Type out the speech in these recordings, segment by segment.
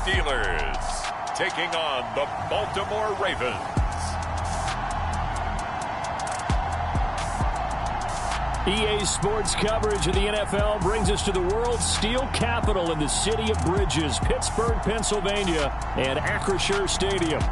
Steelers taking on the Baltimore Ravens. EA Sports coverage of the NFL brings us to the world's steel capital in the city of Bridges, Pittsburgh, Pennsylvania, and Acrisure Stadium.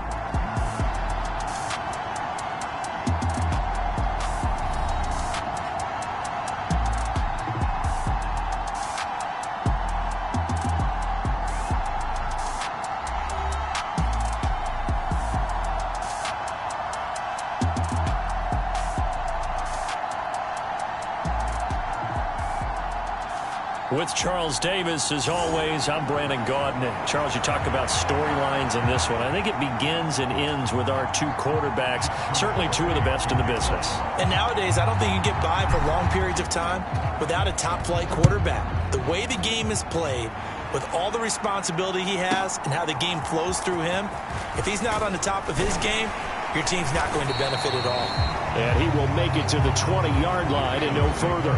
With Charles Davis, as always, I'm Brandon Gaudin. And Charles, you talk about storylines in this one. I think it begins and ends with our two quarterbacks, certainly two of the best in the business. And nowadays, I don't think you can get by for long periods of time without a top-flight quarterback. The way the game is played, with all the responsibility he has and how the game flows through him, if he's not on the top of his game, your team's not going to benefit at all. And he will make it to the 20-yard line and no further.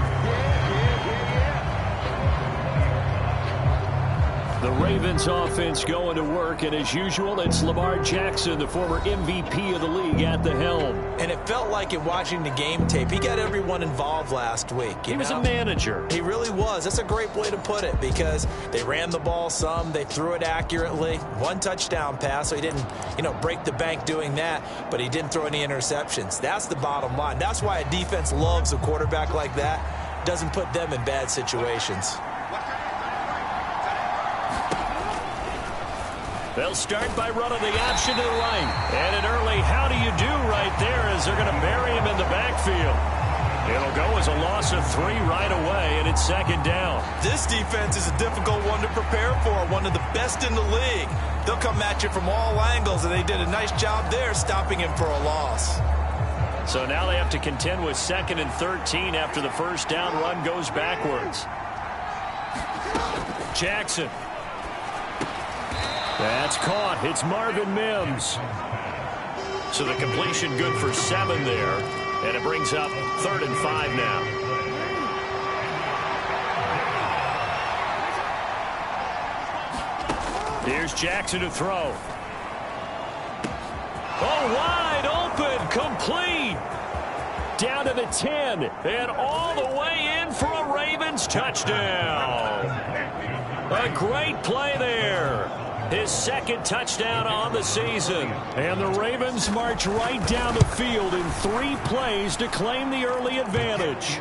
The Ravens offense going to work, and as usual, it's Lamar Jackson, the former MVP of the league, at the helm. And it felt like in watching the game tape, he got everyone involved last week. He was a manager. He really was. That's a great way to put it, because they ran the ball some, they threw it accurately. One touchdown pass, so he didn't, break the bank doing that, but he didn't throw any interceptions. That's the bottom line. That's why a defense loves a quarterback like that. Doesn't put them in bad situations. They'll start by running the option to the right. And an early how do you do right there as they're going to bury him in the backfield. It'll go as a loss of 3 right away, and it's second down. This defense is a difficult one to prepare for, one of the best in the league. They'll come at you from all angles, and they did a nice job there stopping him for a loss. So now they have to contend with 2nd and 13 after the first down run goes backwards. Jackson. That's caught. It's Marvin Mims. So the completion good for 7 there. And it brings up 3rd and 5 now. Here's Jackson to throw. Oh, wide open. Complete. Down to the 10. And all the way in for a Ravens touchdown. A great play there. His 2nd touchdown on the season. And the Ravens march right down the field in 3 plays to claim the early advantage.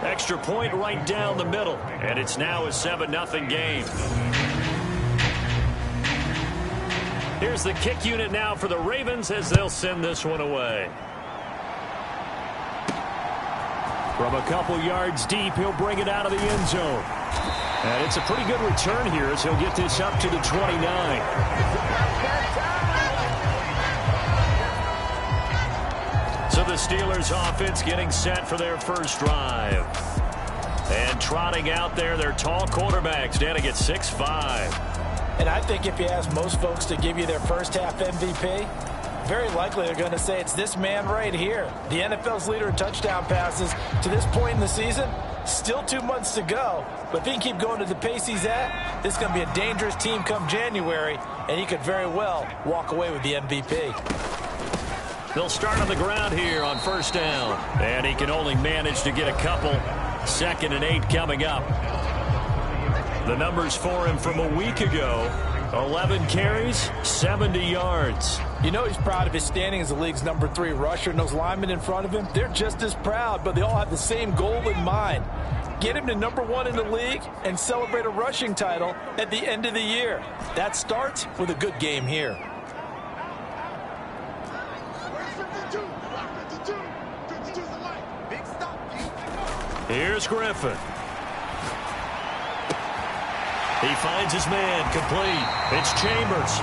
Extra point right down the middle. And it's now a 7-0 game. Here's the kick unit now for the Ravens as they'll send this one away. From a couple yards deep, he'll bring it out of the end zone. And it's a pretty good return here as he'll get this up to the 29. So the Steelers offense getting set for their first drive. And trotting out there, their tall quarterbacks standing at 6'5". And I think if you ask most folks to give you their first half MVP, very likely they're going to say it's this man right here. The NFL's leader in touchdown passes to this point in the season. Still 2 months to go, but if he can keep going to the pace he's at, this is going to be a dangerous team come January, and he could very well walk away with the MVP. They'll start on the ground here on first down, and he can only manage to get a couple. 2nd and 8 coming up. The numbers for him from a week ago: 11 carries, 70 yards. You know he's proud of his standing as the league's number 3 rusher, and those linemen in front of him, they're just as proud, but they all have the same goal in mind. Get him to number 1 in the league and celebrate a rushing title at the end of the year. That starts with a good game here. Here's Griffin. He finds his man complete. It's Chambers.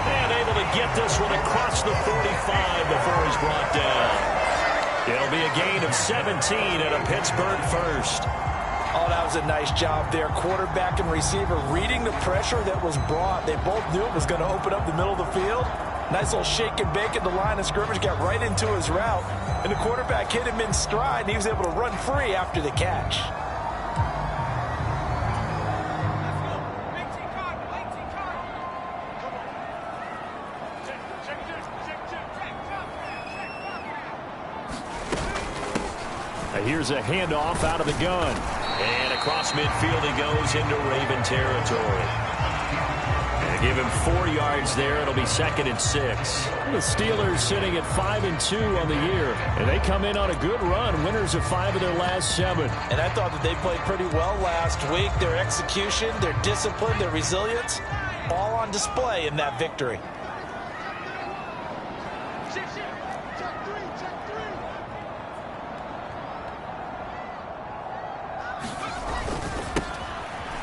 And able to get this one across the 45 before he's brought down. It'll be a gain of 17 and a Pittsburgh first. Oh, that was a nice job there. Quarterback and receiver reading the pressure that was brought. They both knew it was going to open up the middle of the field. Nice little shake and bake at the line of scrimmage. Got right into his route. And the quarterback hit him in stride, and he was able to run free after the catch. Here's a handoff out of the gun. And across midfield he goes into Raven territory. And give him 4 yards there. It'll be 2nd and 6. The Steelers sitting at 5-2 on the year. And they come in on a good run. Winners of 5 of their last 7. And I thought that they played pretty well last week. Their execution, their discipline, their resilience, all on display in that victory.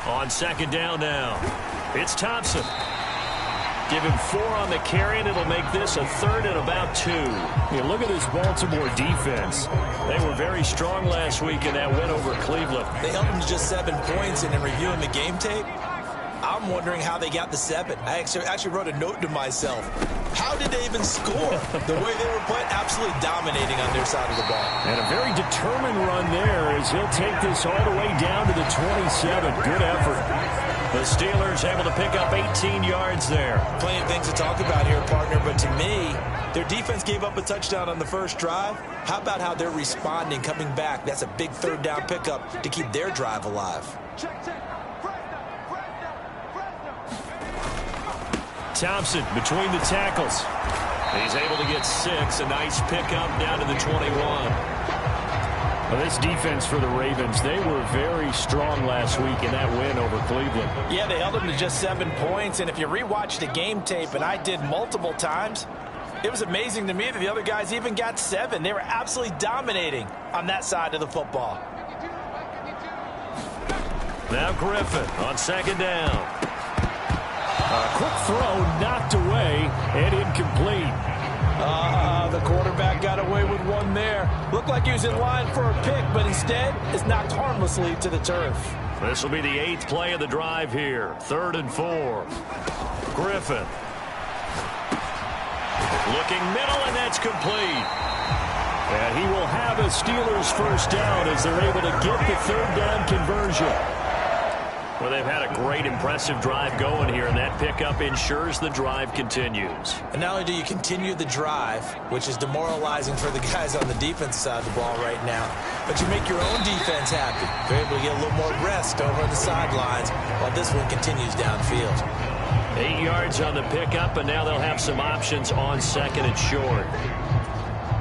On 2nd down now, it's Thompson. Give him 4 on the carry, and it'll make this a 3rd and about 2. You look at this Baltimore defense. They were very strong last week in that win over Cleveland. They held them to just 7 points, and in reviewing the game tape, I'm wondering how they got the 7. I actually wrote a note to myself. How did they even score? The way they were playing, absolutely dominating on their side of the ball. And a very determined run there as he'll take this all the way down to the 27. Good effort. The Steelers able to pick up 18 yards there. Plenty of things to talk about here, partner, but to me, their defense gave up a touchdown on the first drive. How about how they're responding, coming back? That's a big 3rd down pickup to keep their drive alive. Thompson between the tackles. He's able to get 6. A nice pickup down to the 21. Well, this defense for the Ravens, they were very strong last week in that win over Cleveland. Yeah, they held them to just 7 points. And if you rewatch the game tape, and I did multiple times, it was amazing to me that the other guys even got 7. They were absolutely dominating on that side of the football. Now Griffin on 2nd down. A quick throw knocked away and incomplete. The quarterback got away with one there. Looked like he was in line for a pick, but instead is knocked harmlessly to the turf. This will be the 8th play of the drive here. 3rd and 4. Griffin. Looking middle, and that's complete. And he will have a Steelers first down as they're able to get the 3rd down conversion. Well, they've had a great, impressive drive going here, and that pickup ensures the drive continues. And not only do you continue the drive, which is demoralizing for the guys on the defensive side of the ball right now, but you make your own defense happy. They're able to get a little more rest over on the sidelines while this one continues downfield. 8 yards on the pickup, and now they'll have some options on 2nd and short.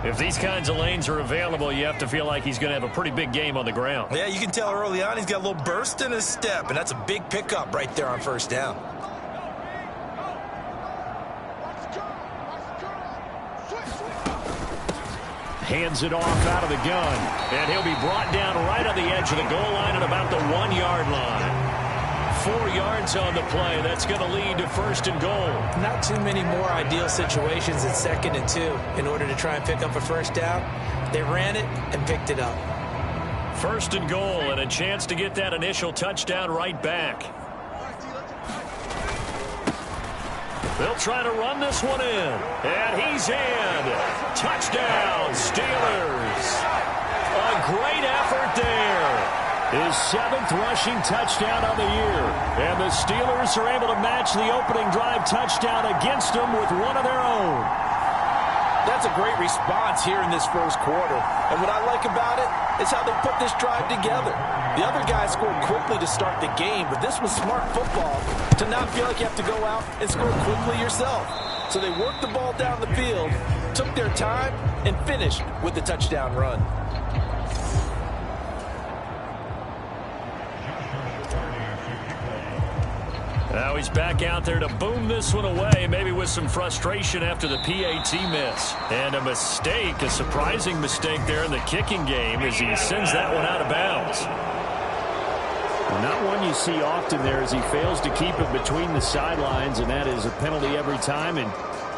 If these kinds of lanes are available, you have to feel like he's going to have a pretty big game on the ground. Yeah, you can tell early on he's got a little burst in his step, and that's a big pickup right there on 1st down. Hands it off out of the gun, and he'll be brought down right on the edge of the goal line at about the 1-yard line. 4 yards on the play. That's going to lead to 1st and goal. Not too many more ideal situations at 2nd and 2 in order to try and pick up a 1st down. They ran it and picked it up. 1st and goal, and a chance to get that initial touchdown right back. They'll try to run this one in, and he's in. Touchdown, Steelers. A great effort there. His 7th rushing touchdown on the year. And the Steelers are able to match the opening drive touchdown against them with one of their own. That's a great response here in this 1st quarter. And what I like about it is how they put this drive together. The other guys scored quickly to start the game, but this was smart football to not feel like you have to go out and score quickly yourself. So they worked the ball down the field, took their time, and finished with the touchdown run. Now he's back out there to boom this one away, maybe with some frustration after the PAT miss. And a mistake, a surprising mistake there in the kicking game as he sends that one out of bounds. Well, not one you see often there as he fails to keep it between the sidelines, and that is a penalty every time and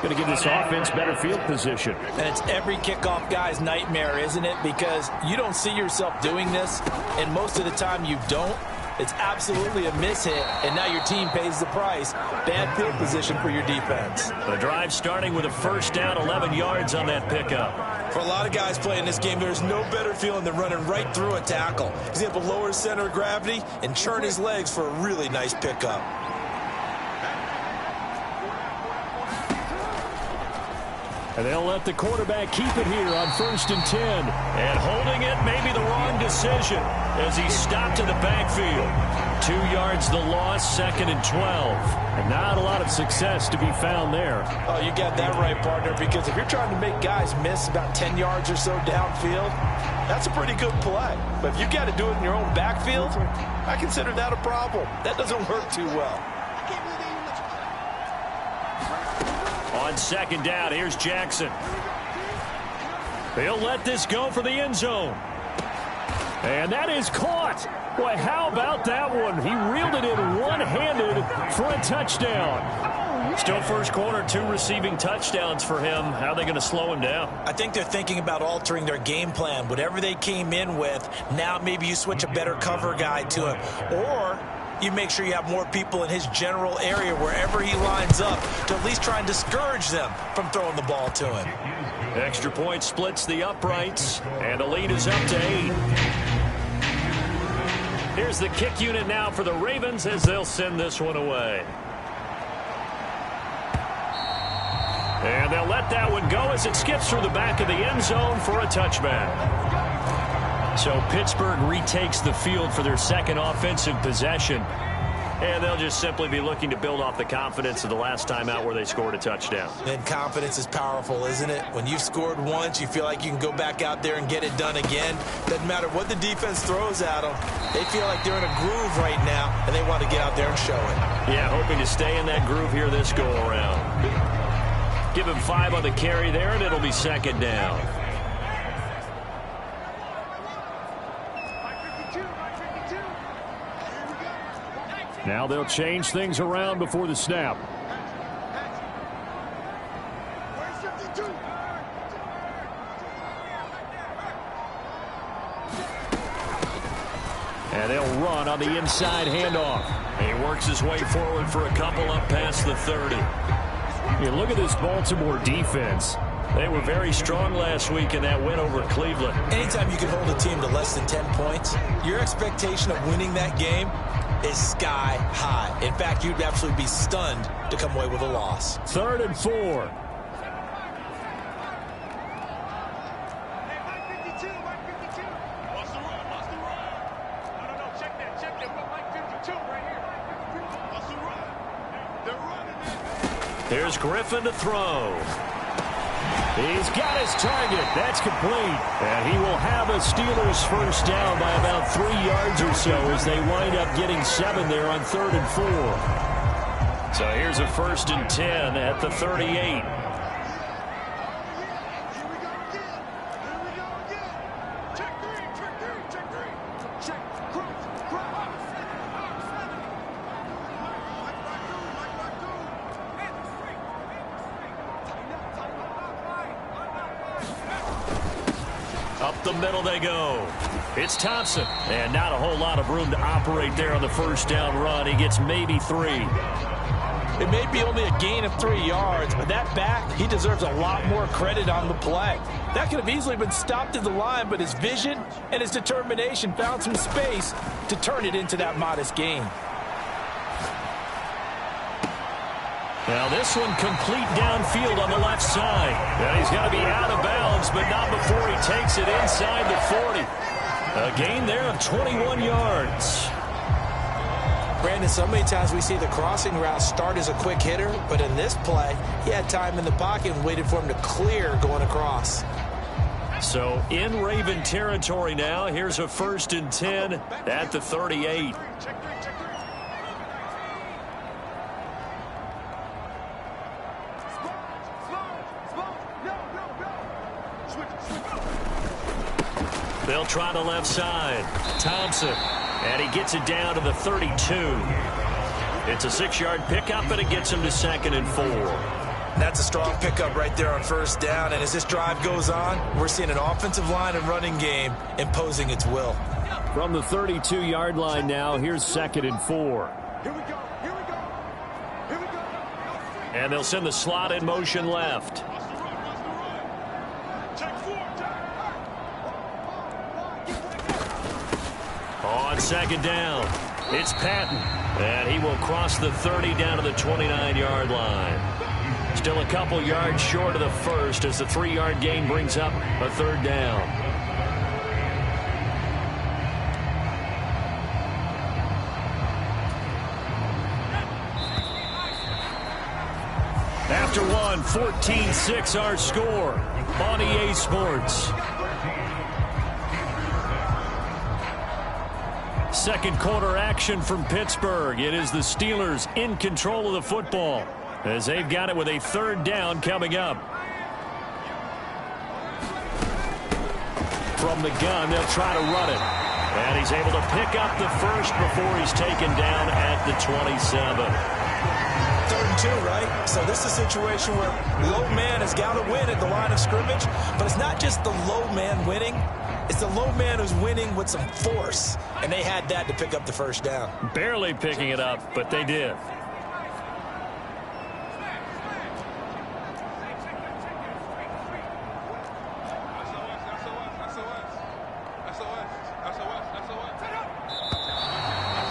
going to give this offense better field position. And it's every kickoff guy's nightmare, isn't it? Because you don't see yourself doing this, and most of the time you don't. It's absolutely a mishit, and now your team pays the price. Bad field position for your defense. The drive starting with a 1st down, 11 yards on that pickup. For a lot of guys playing this game, there's no better feeling than running right through a tackle. He's able to lower his center of gravity and churn his legs for a really nice pickup. And they'll let the quarterback keep it here on 1st and 10. And holding it may be the wrong decision as he's stopped in the backfield. 2 yards the loss, 2nd and 12. And not a lot of success to be found there. Oh, you got that right, partner, because if you're trying to make guys miss about 10 yards or so downfield, that's a pretty good play. But if you got to do it in your own backfield, I consider that a problem. That doesn't work too well. On 2nd down, here's Jackson. He'll let this go for the end zone. And that is caught. Boy, how about that one? He reeled it in one-handed for a touchdown. Still first quarter, 2 receiving touchdowns for him. How are they going to slow him down? I think they're thinking about altering their game plan. Whatever they came in with, now maybe you switch a better cover guy to him. Or you make sure you have more people in his general area wherever he lines up to at least try and discourage them from throwing the ball to him. Extra point splits the uprights, and the lead is up to 8. Here's the kick unit now for the Ravens as they'll send this one away. And they'll let that one go as it skips through the back of the end zone for a touchback. So Pittsburgh retakes the field for their 2nd offensive possession. And they'll just simply be looking to build off the confidence of the last time out where they scored a touchdown. And confidence is powerful, isn't it? When you've scored once, you feel like you can go back out there and get it done again. Doesn't matter what the defense throws at them. They feel like they're in a groove right now, and they want to get out there and show it. Yeah, hoping to stay in that groove here this go-around. Give him 5 on the carry there, and it'll be 2nd down. Now they'll change things around before the snap. And they'll run on the inside handoff. He works his way forward for a couple up past the 30. You look at this Baltimore defense. They were very strong last week in that win over Cleveland. Anytime you can hold a team to less than 10 points, your expectation of winning that game is sky high. In fact, you'd absolutely be stunned to come away with a loss. 3rd and 4. Here's Griffin to throw. He's got his target. That's complete. And he will have a Steelers first down by about 3 yards or so as they wind up getting 7 there on 3rd and 4. So here's a 1st and 10 at the 38. Up the middle they go. It's Thompson. And not a whole lot of room to operate there on the first down run. He gets maybe 3. It may be only a gain of 3 yards, but that back, he deserves a lot more credit on the play. That could have easily been stopped at the line, but his vision and his determination found some space to turn it into that modest gain. Now this one complete downfield on the left side. And he's got to be out of bounds, but not before he takes it inside the 40. A gain there of 21 yards. Brandon, so many times we see the crossing route start as a quick hitter, but in this play, he had time in the pocket and waited for him to clear going across. So in Raven territory now, here's a 1st and 10 at the 38. They'll try the left side. Thompson. And he gets it down to the 32. It's a 6-yard pickup, and it gets him to 2nd and 4. That's a strong pickup right there on first down. And as this drive goes on, we're seeing an offensive line and running game imposing its will. From the 32-yard line now, here's 2nd and 4. Here we go. Here we go. Here we go. And they'll send the slot in motion left. On 2nd down, it's Patton. And he will cross the 30 down to the 29-yard line. Still a couple yards short of the first as the 3-yard gain brings up a 3rd down. After one, 14-6 our score on EA Sports. Second quarter action from Pittsburgh. It is the Steelers in control of the football as they've got it with a 3rd down coming up. From the gun, they'll try to run it. And he's able to pick up the first before he's taken down at the 27. 3rd and 2, right? So this is a situation where low man has got to win at the line of scrimmage, but it's not just the low man winning. It's the low man who's winning with some force, and they had that to pick up the 1st down. Barely picking it up, but they did.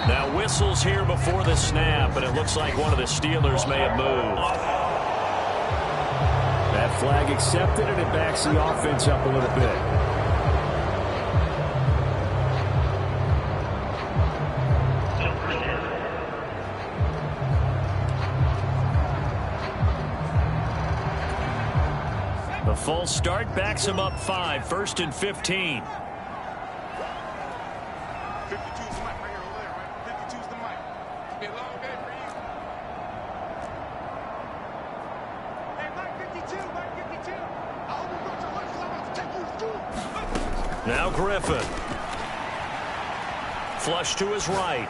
Now whistles here before the snap, and it looks like one of the Steelers may have moved. That flag accepted, and it backs the offense up a little bit. The full start backs him up 5, 1st and 15. 52's the mic right here over there, right? 52's the mic. It's been a long day for you. Hey, Mike 52, Mike 52. I hope you brought your lunch, so I'm about to take you to school. Now Griffin. Flush to his right.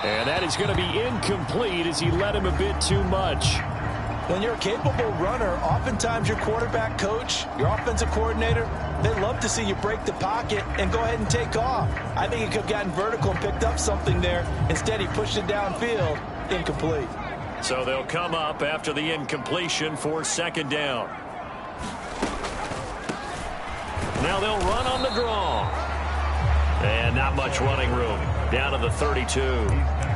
And that is going to be incomplete as he led him a bit too much. When you're a capable runner, oftentimes your quarterback coach, your offensive coordinator, they love to see you break the pocket and go ahead and take off. I think he could have gotten vertical and picked up something there. Instead, he pushed it downfield. Incomplete. So they'll come up after the incompletion for 2nd down. Now they'll run on the draw. And not much running room. Down to the 32.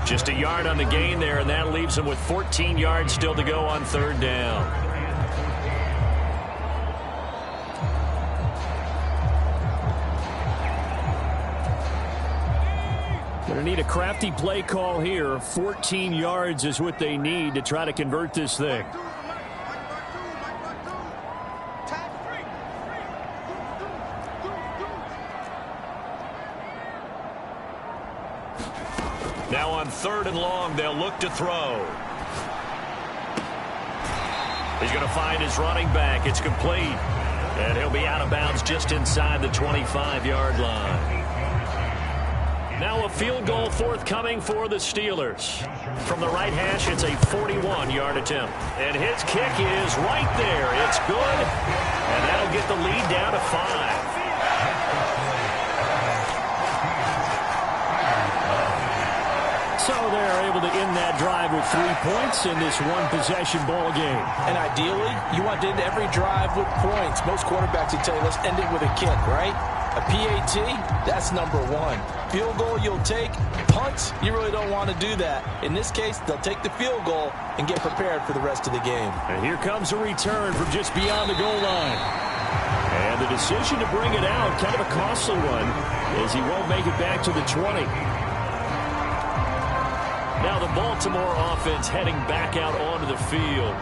Just a yard on the gain there, and that leaves them with 14 yards still to go on 3rd down. Going to need a crafty play call here. 14 yards is what they need to try to convert this thing. Now on 3rd and long, they'll look to throw. He's going to find his running back. It's complete. And he'll be out of bounds just inside the 25-yard line. Now a field goal forthcoming for the Steelers. From the right hash, it's a 41-yard attempt. And his kick is right there. It's good. And that'll get the lead down to 5. So they're able to end that drive with 3 points in this one-possession ball game. And ideally, you want to end every drive with points. Most quarterbacks will tell you, let's end it with a kick, right? A PAT, that's number 1. Field goal you'll take. Punts, you really don't want to do that. In this case, they'll take the field goal and get prepared for the rest of the game. And here comes a return from just beyond the goal line. And the decision to bring it out, kind of a costly one, as he won't make it back to the 20. Now the Baltimore offense heading back out onto the field.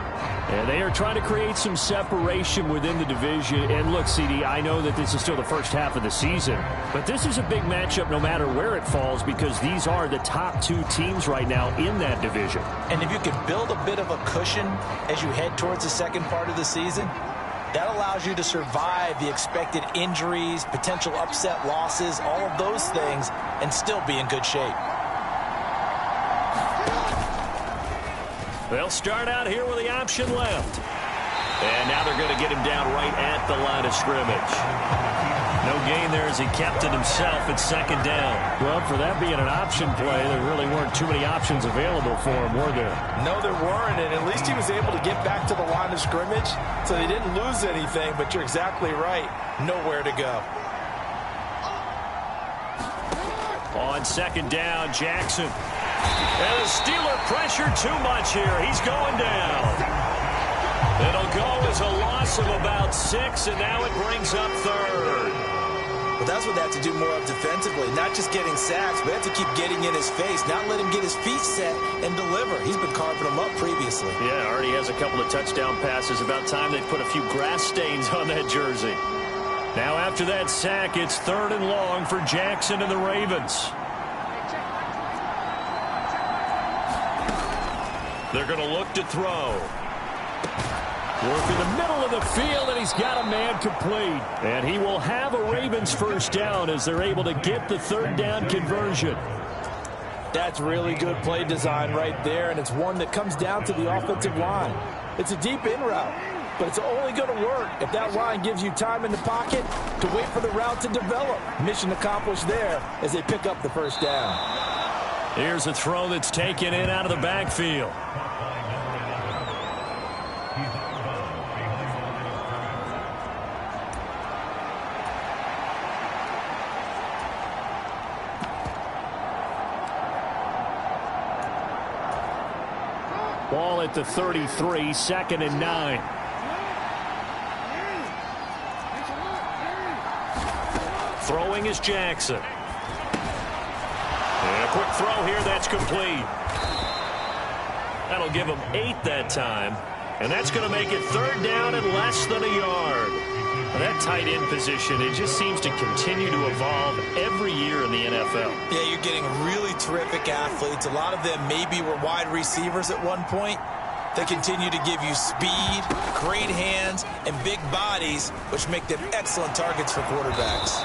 And they are trying to create some separation within the division. And look, CD, I know that this is still the first half of the season, but this is a big matchup no matter where it falls because these are the top 2 teams right now in that division. And if you could build a bit of a cushion as you head towards the second part of the season, that allows you to survive the expected injuries, potential upset losses, all of those things, and still be in good shape. They'll start out here with the option left. And now they're going to get him down right at the line of scrimmage. No gain there as he kept it himself at 2nd down. Well, for that being an option play, there really weren't too many options available for him, were there? No, there weren't, and at least he was able to get back to the line of scrimmage, so they didn't lose anything, but you're exactly right. Nowhere to go. On 2nd down, Jackson. And the Steeler pressure too much here. He's going down. It'll go as a loss of about 6, and now it brings up third. Well, that's what they have to do more of defensively, not just getting sacks, but they have to keep getting in his face, not let him get his feet set and deliver. He's been carving them up previously. Yeah, already has a couple of touchdown passes. About time they put a few grass stains on that jersey. Now after that sack, it's 3rd and long for Jackson and the Ravens. They're going to look to throw. Work in the middle of the field, and he's got a man complete. And he will have a Ravens first down as they're able to get the 3rd down conversion. That's really good play design right there, and it's one that comes down to the offensive line. It's a deep in route, but it's only going to work if that line gives you time in the pocket to wait for the route to develop. Mission accomplished there as they pick up the first down. Here's a throw that's taken in out of the backfield. Ball at the 33, 2nd and 9. Throwing is Jackson. And a quick throw here, that's complete. That'll give him 8 that time. And that's going to make it 3rd down and less than a yard. That tight end position, it just seems to continue to evolve every year in the NFL. Yeah, you're getting really terrific athletes. A lot of them maybe were wide receivers at one point. They continue to give you speed, great hands, and big bodies, which make them excellent targets for quarterbacks.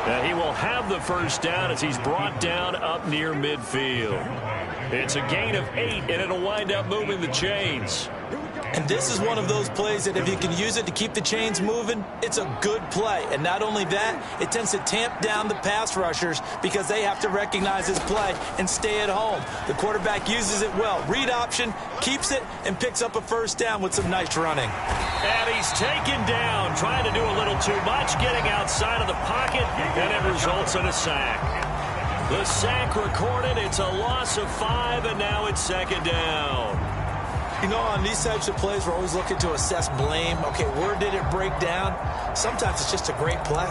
Now he will have the first down as he's brought down up near midfield. It's a gain of 8, and it'll wind up moving the chains. And this is one of those plays that if you can use it to keep the chains moving, it's a good play. And not only that, it tends to tamp down the pass rushers because they have to recognize his play and stay at home. The quarterback uses it well. Read option, keeps it, and picks up a first down with some nice running. And he's taken down, trying to do a little too much, getting outside of the pocket, and it results in a sack. The sack recorded, it's a loss of 5, and now it's 2nd down. You know, on these types of plays, we're always looking to assess blame. Okay, where did it break down? Sometimes it's just a great play.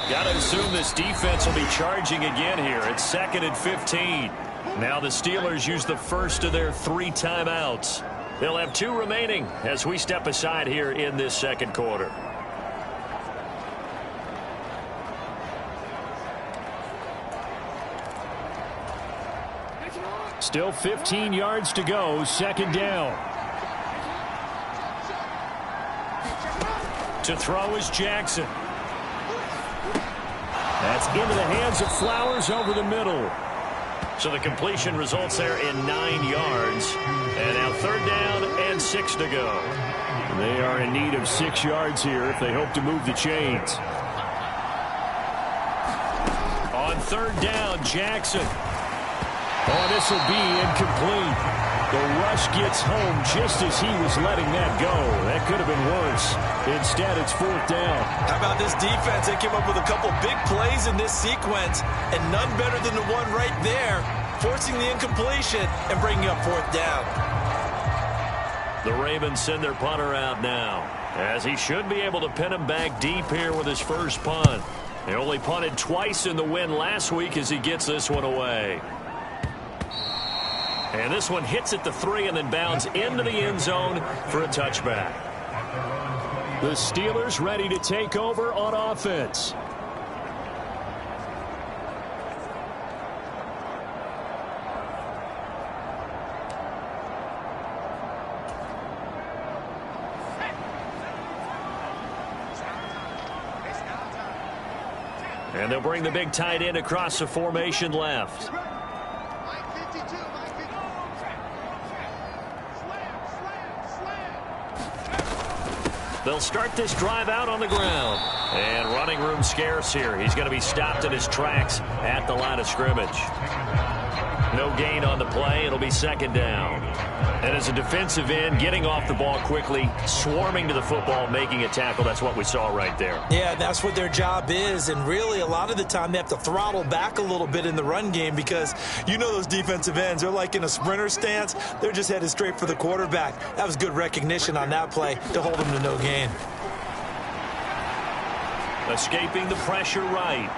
Got to assume this defense will be charging again here. It's 2nd and 15. Now the Steelers use the first of their 3 timeouts. They'll have 2 remaining as we step aside here in this 2nd quarter. Still 15 yards to go, 2nd down. To throw is Jackson. That's into the hands of Flowers over the middle. So the completion results there in 9 yards. And now 3rd down and 6 to go. They are in need of 6 yards here if they hope to move the chains. On 3rd down, Jackson. Oh, this will be incomplete. The rush gets home just as he was letting that go. That could have been worse. Instead, it's 4th down. How about this defense? They came up with a couple big plays in this sequence, and none better than the one right there, forcing the incompletion and bringing up 4th down. The Ravens send their punter out now, as he should be able to pin him back deep here with his first punt. They only punted twice in the win last week as he gets this one away. And this one hits at the 3 and then bounds into the end zone for a touchback. The Steelers ready to take over on offense. And they'll bring the big tight end across the formation left. They'll start this drive out on the ground. And running room scarce here. He's going to be stopped in his tracks at the line of scrimmage. No gain on the play. It'll be second down. And as a defensive end, getting off the ball quickly, swarming to the football, making a tackle, that's what we saw right there. Yeah, that's what their job is. And really, a lot of the time, they have to throttle back a little bit in the run game because you know those defensive ends, they're like in a sprinter stance. They're just headed straight for the quarterback. That was good recognition on that play to hold them to no gain. Escaping the pressure right.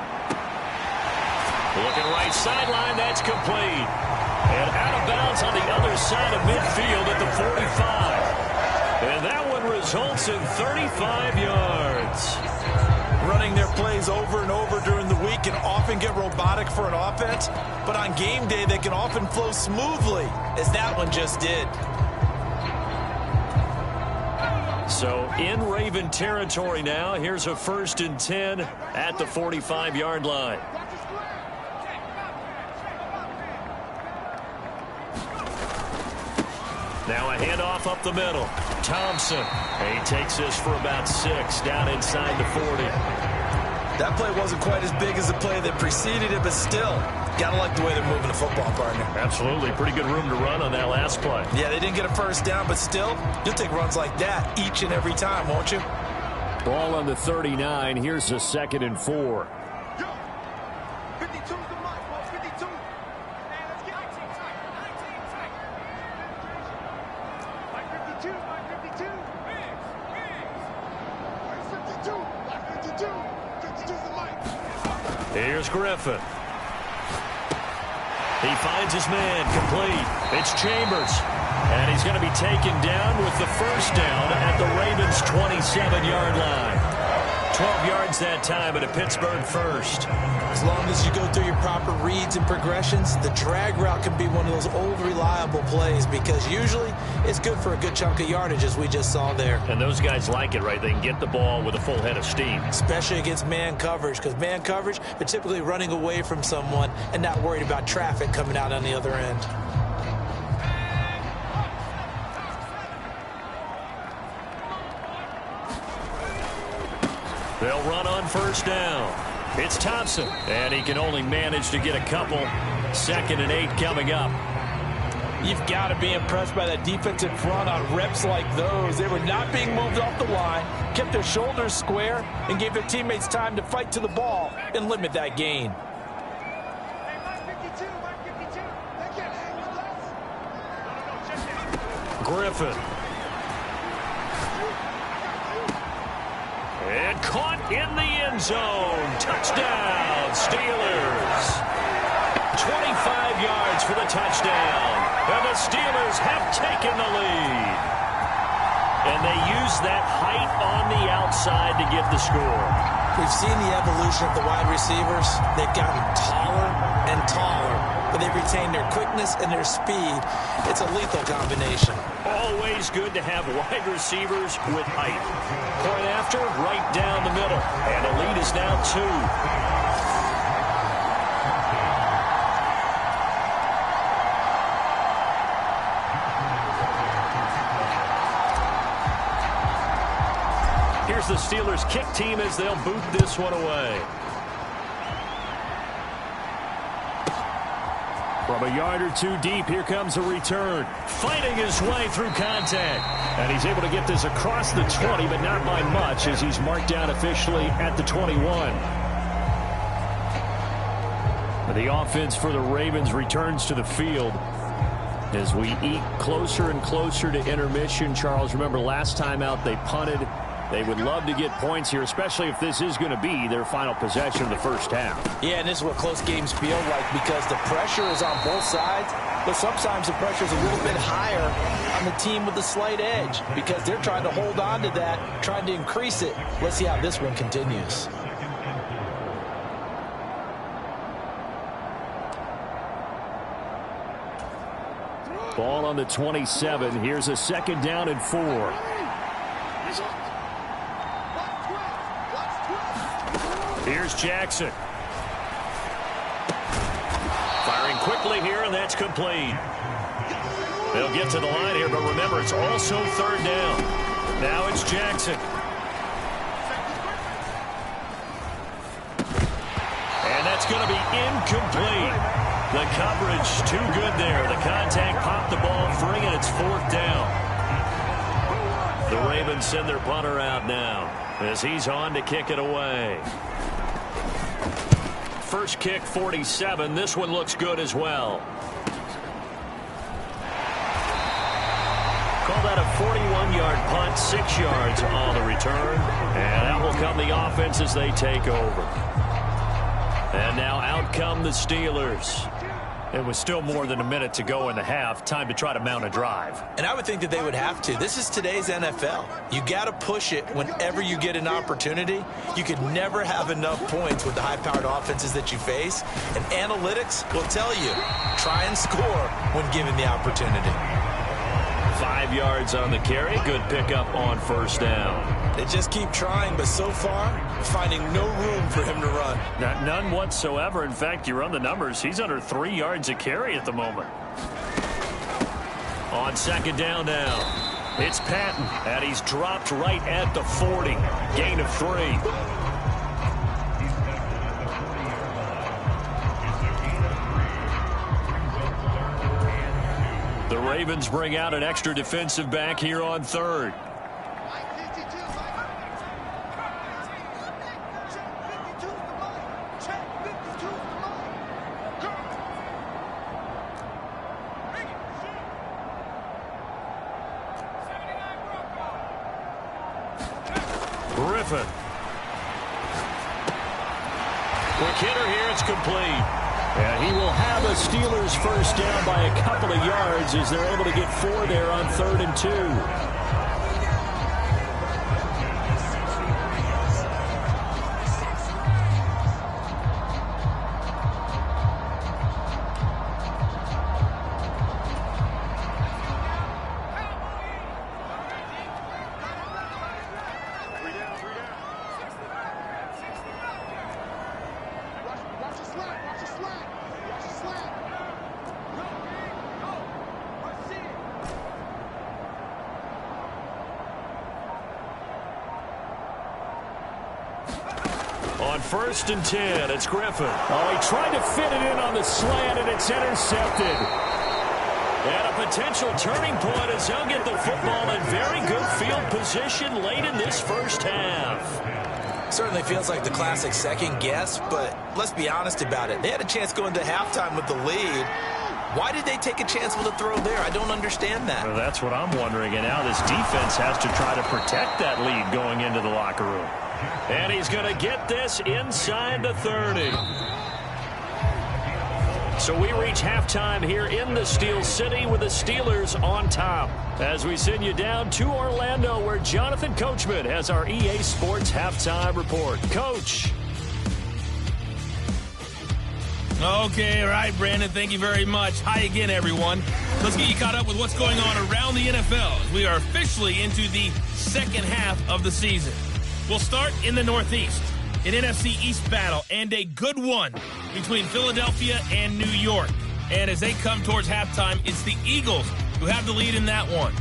Looking right sideline, that's complete. And out of bounds on the other side of midfield at the 45. And that one results in 35 yards. Running their plays over and over during the week can often get robotic for an offense, but on game day they can often flow smoothly, as that one just did. So in Raven territory now, here's a 1st and 10 at the 45-yard line. Now a handoff up the middle. Thompson. He takes this for about 6 down inside the 40. That play wasn't quite as big as the play that preceded it, but still, gotta like the way they're moving the football, partner. Absolutely. Pretty good room to run on that last play. Yeah, they didn't get a first down, but still, you'll take runs like that each and every time, won't you? Ball on the 39. Here's a 2nd and 4. 52's the mark, ball 52. Man, let's get 19 tight. 52, 52. 52's the mic. Here's Griffin. He finds his man, complete. It's Chambers. And he's going to be taken down with the first down at the Ravens' 27-yard line. 12 yards that time at a Pittsburgh first. As long as you go through your proper reads and progressions, the drag route can be one of those old reliable plays because usually it's good for a good chunk of yardage, as we just saw there. And those guys like it, right? They can get the ball with a full head of steam. Especially against man coverage, because man coverage, they're typically running away from someone and not worried about traffic coming out on the other end. They'll run on first down. It's Thompson, and he can only manage to get a couple. 2nd and 8 coming up. You've got to be impressed by that defensive front on reps like those. They were not being moved off the line, kept their shoulders square, and gave their teammates time to fight to the ball and limit that gain. Hey, Mike 52, Mike 52. They can't hang with us. No, check that. Griffin. And caught in the end zone. Touchdown, Steelers. 25 yards for the touchdown. And the Steelers have taken the lead. And they use that height on the outside to get the score. We've seen the evolution of the wide receivers. They've gotten taller and taller, but they've retained their quickness and their speed. It's a lethal combination. Always good to have wide receivers with height. Point after, right down the middle. And the lead is now 2. Here's the Steelers kick team as they'll boot this one away. From a yard or 2 deep, here comes a return. Fighting his way through contact. And he's able to get this across the 20, but not by much as he's marked down officially at the 21. The offense for the Ravens returns to the field as we eat closer and closer to intermission. Charles, remember last time out they punted. They would love to get points here, especially if this is going to be their final possession of the first half. Yeah, and this is what close games feel like because the pressure is on both sides, but sometimes the pressure is a little bit higher on the team with the slight edge because they're trying to hold on to that, trying to increase it. Let's see how this one continues. Ball on the 27. Here's a 2nd down and 4. Here's Jackson. Firing quickly here, and that's complete. They'll get to the line here, but remember, it's also 3rd down. Now it's Jackson. And that's going to be incomplete. The coverage too good there. The contact popped the ball free, and it's 4th down. The Ravens send their punter out now as he's on to kick it away. First kick, 47. This one looks good as well. Call that a 41-yard punt, 6 yards on the return. And out will come the offense as they take over. And now out come the Steelers. It was still more than a minute to go in the half. Time to try to mount a drive. And I would think that they would have to. This is today's NFL. You got to push it whenever you get an opportunity. You could never have enough points with the high-powered offenses that you face. And analytics will tell you, try and score when given the opportunity. 5 yards on the carry. Good pickup on 1st down. They just keep trying, but so far, finding no room for him to run. None whatsoever. In fact, you run the numbers. He's under 3 yards a carry at the moment. On 2nd down now, it's Patton, and he's dropped right at the 40. Gain of 3. The Ravens bring out an extra defensive back here on 3rd. Griffin. Quick hitter here, it's complete. And he will have a Steelers first down by a couple of yards as they're able to get 4 there on 3rd and 2. On 1st and 10, it's Griffin. Oh, he tried to fit it in on the slant, and it's intercepted. And a potential turning point as he'll get the football in very good field position late in this first half. Certainly feels like the classic second guess, but let's be honest about it. They had a chance going to halftime with the lead. Why did they take a chance with a throw there? I don't understand that. Well, that's what I'm wondering. And now this defense has to try to protect that lead going into the locker room. And he's going to get this inside the 30. So we reach halftime here in the Steel City with the Steelers on top. As we send you down to Orlando, where Jonathan Coachman has our EA Sports halftime report. Coach. Okay, all right, Brandon, thank you very much. Hi again, everyone. Let's get you caught up with what's going on around the NFL. We are officially into the second half of the season. We'll start in the Northeast, an NFC East battle, and a good one between Philadelphia and New York. And as they come towards halftime, it's the Eagles who have the lead in that one.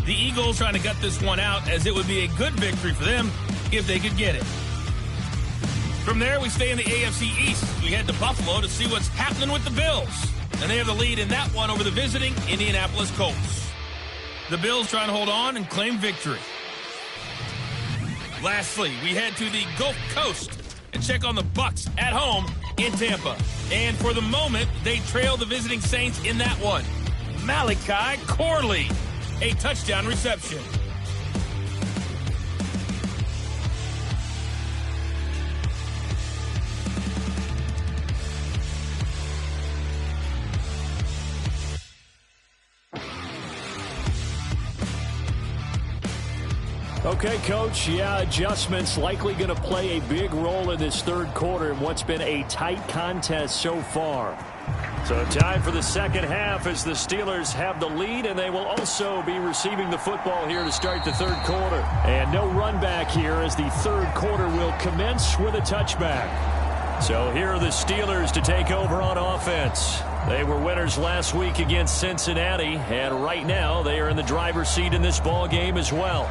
The Eagles trying to gut this one out, as it would be a good victory for them if they could get it. From there, we stay in the AFC East. We head to Buffalo to see what's happening with the Bills. And they have the lead in that one over the visiting Indianapolis Colts. The Bills trying to hold on and claim victory. Lastly, we head to the Gulf Coast and check on the Bucs at home in Tampa. And for the moment, they trail the visiting Saints in that one. Malachi Corley, a touchdown reception. Okay, Coach, adjustments likely going to play a big role in this third quarter in what's been a tight contest so far. So time for the second half as the Steelers have the lead, and they will also be receiving the football here to start the third quarter. And no run back here as the third quarter will commence with a touchback. So here are the Steelers to take over on offense. They were winners last week against Cincinnati, and right now they are in the driver's seat in this ball game as well.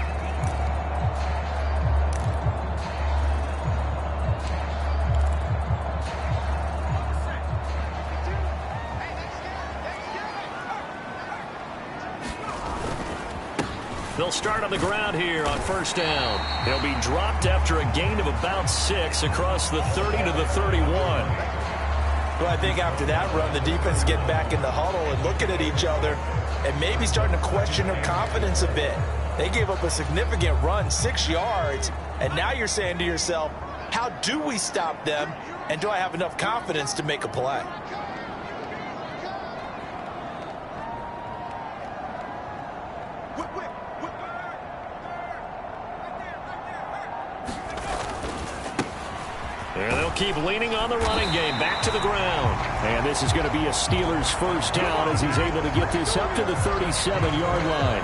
They'll start on the ground here on first down. They'll be dropped after a gain of about 6 across the 30 to the 31. Well, I think after that run, the defense get back in the huddle and looking at each other and maybe starting to question their confidence a bit. They gave up a significant run, 6 yards, and now you're saying to yourself, how do we stop them, and do I have enough confidence to make a play? And they'll keep leaning on the running game, back to the ground. And this is going to be a Steelers first down as he's able to get this up to the 37-yard line.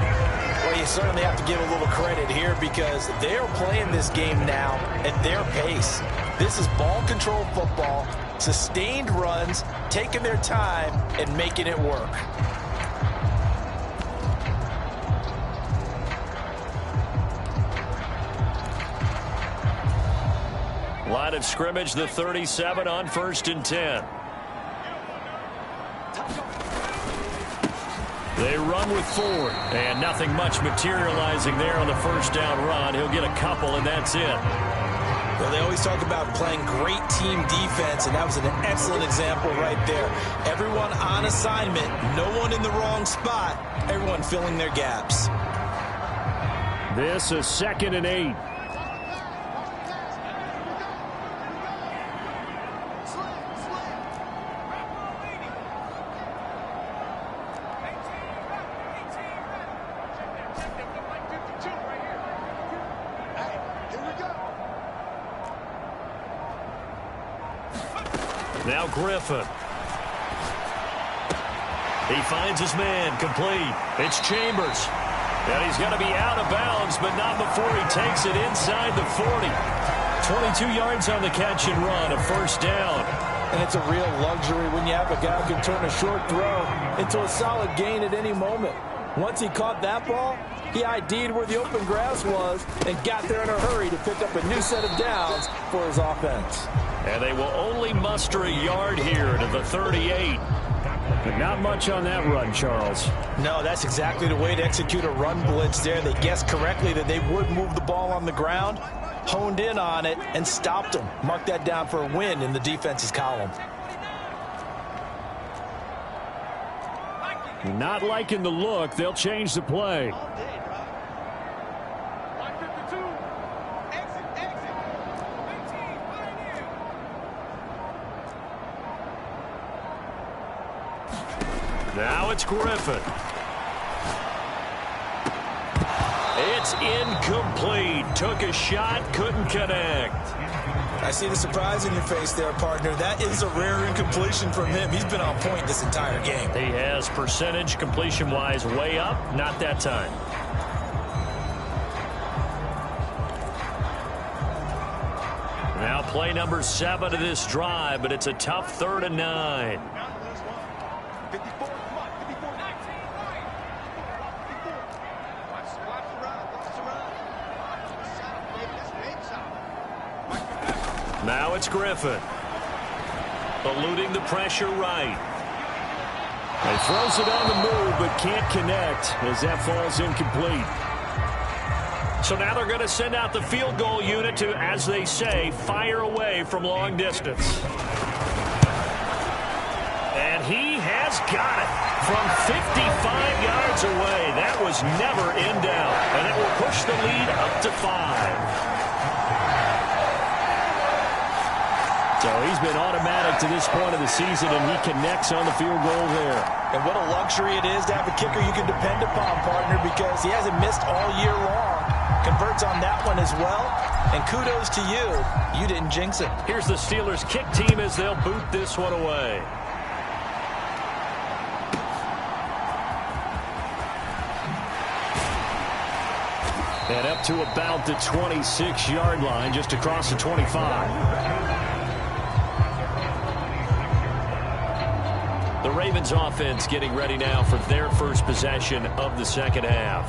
Well, you certainly have to give a little credit here because they're playing this game now at their pace. This is ball control football, sustained runs, taking their time and making it work. Line of scrimmage, the 37 on 1st and 10. They run with Ford, and nothing much materializing there on the first down run. He'll get a couple, and that's it. Well, they always talk about playing great team defense, and that was an excellent example right there. Everyone on assignment, no one in the wrong spot, everyone filling their gaps. This is 2nd and 8. Now Griffin. He finds his man, complete. It's Chambers. And he's going to be out of bounds, but not before he takes it inside the 40. 22 yards on the catch and run, a first down. And it's a real luxury when you have a guy who can turn a short throw into a solid gain at any moment. Once he caught that ball, he ID'd where the open grass was and got there in a hurry to pick up a new set of downs for his offense. And they will only muster a yard here to the 38. But not much on that run, Charles. No, that's exactly the way to execute a run blitz there. They guessed correctly that they would move the ball on the ground, honed in on it, and stopped them. Mark that down for a win in the defense's column. Not liking the look. They'll change the play. Now it's Griffin. It's incomplete. Took a shot, couldn't connect. I see the surprise in your face there, partner. That is a rare incompletion from him. He's been on point this entire game. He has percentage completion-wise way up. Not that time. Now play number 7 of this drive, but it's a tough 3rd and 9. Now it's Griffin. Eluding the pressure right. He throws it on the move, but can't connect as that falls incomplete. So now they're going to send out the field goal unit to, as they say, fire away from long distance. And he has got it from 55 yards away. That was never in doubt. And it will push the lead up to 5. So he's been automatic to this point of the season, and he connects on the field goal there. And what a luxury it is to have a kicker you can depend upon, partner, because he hasn't missed all year long. Converts on that one as well. And kudos to you. You didn't jinx it. Here's the Steelers kick team as they'll boot this one away. And up to about the 26-yard line, just across the 25. The Ravens offense getting ready now for their first possession of the second half.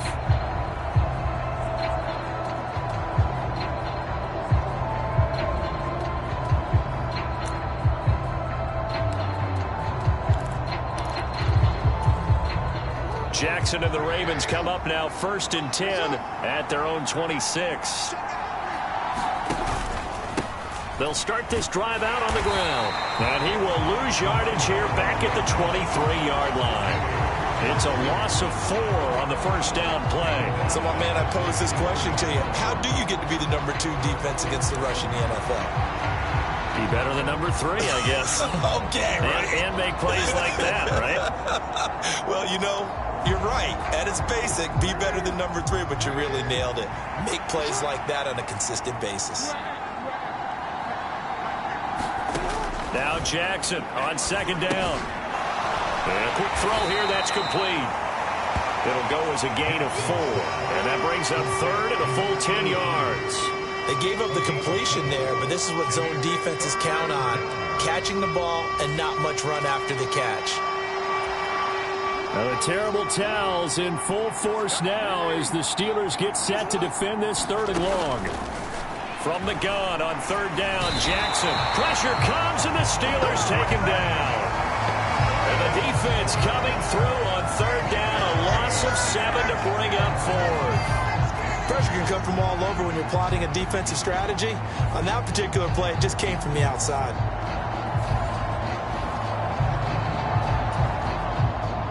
Jackson and the Ravens come up now 1st and 10 at their own 26. They'll start this drive out on the ground. And he will lose yardage here back at the 23-yard line. It's a loss of 4 on the first down play. So, my man, I pose this question to you. How do you get to be the number 2 defense against the rush in the NFL? Be better than number 3, I guess. Okay, right. And make plays like that, right? Well, you know, you're right. At its basic, be better than number 3, but you really nailed it. Make plays like that on a consistent basis. Now Jackson on 2nd down. And a quick throw here, that's complete. It'll go as a gain of 4. And that brings up 3rd and a full 10 yards. They gave up the completion there, but this is what zone defenses count on. Catching the ball and not much run after the catch. Now the terrible towels in full force now as the Steelers get set to defend this 3rd and long. From the gun on 3rd down, Jackson. Pressure comes and the Steelers take him down. And the defense coming through on 3rd down, a loss of 7 to bring up 4th. Pressure can come from all over when you're plotting a defensive strategy. On that particular play, it just came from the outside.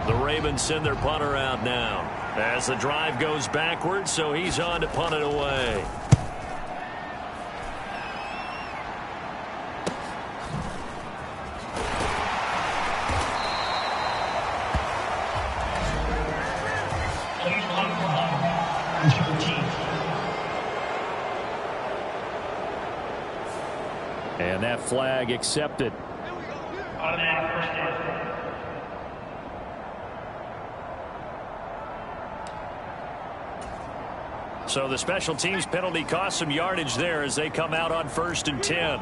The Ravens send their punter out now as the drive goes backwards, so he's on to punt it away. And that flag accepted. So the special teams penalty cost some yardage there as they come out on 1st and 10.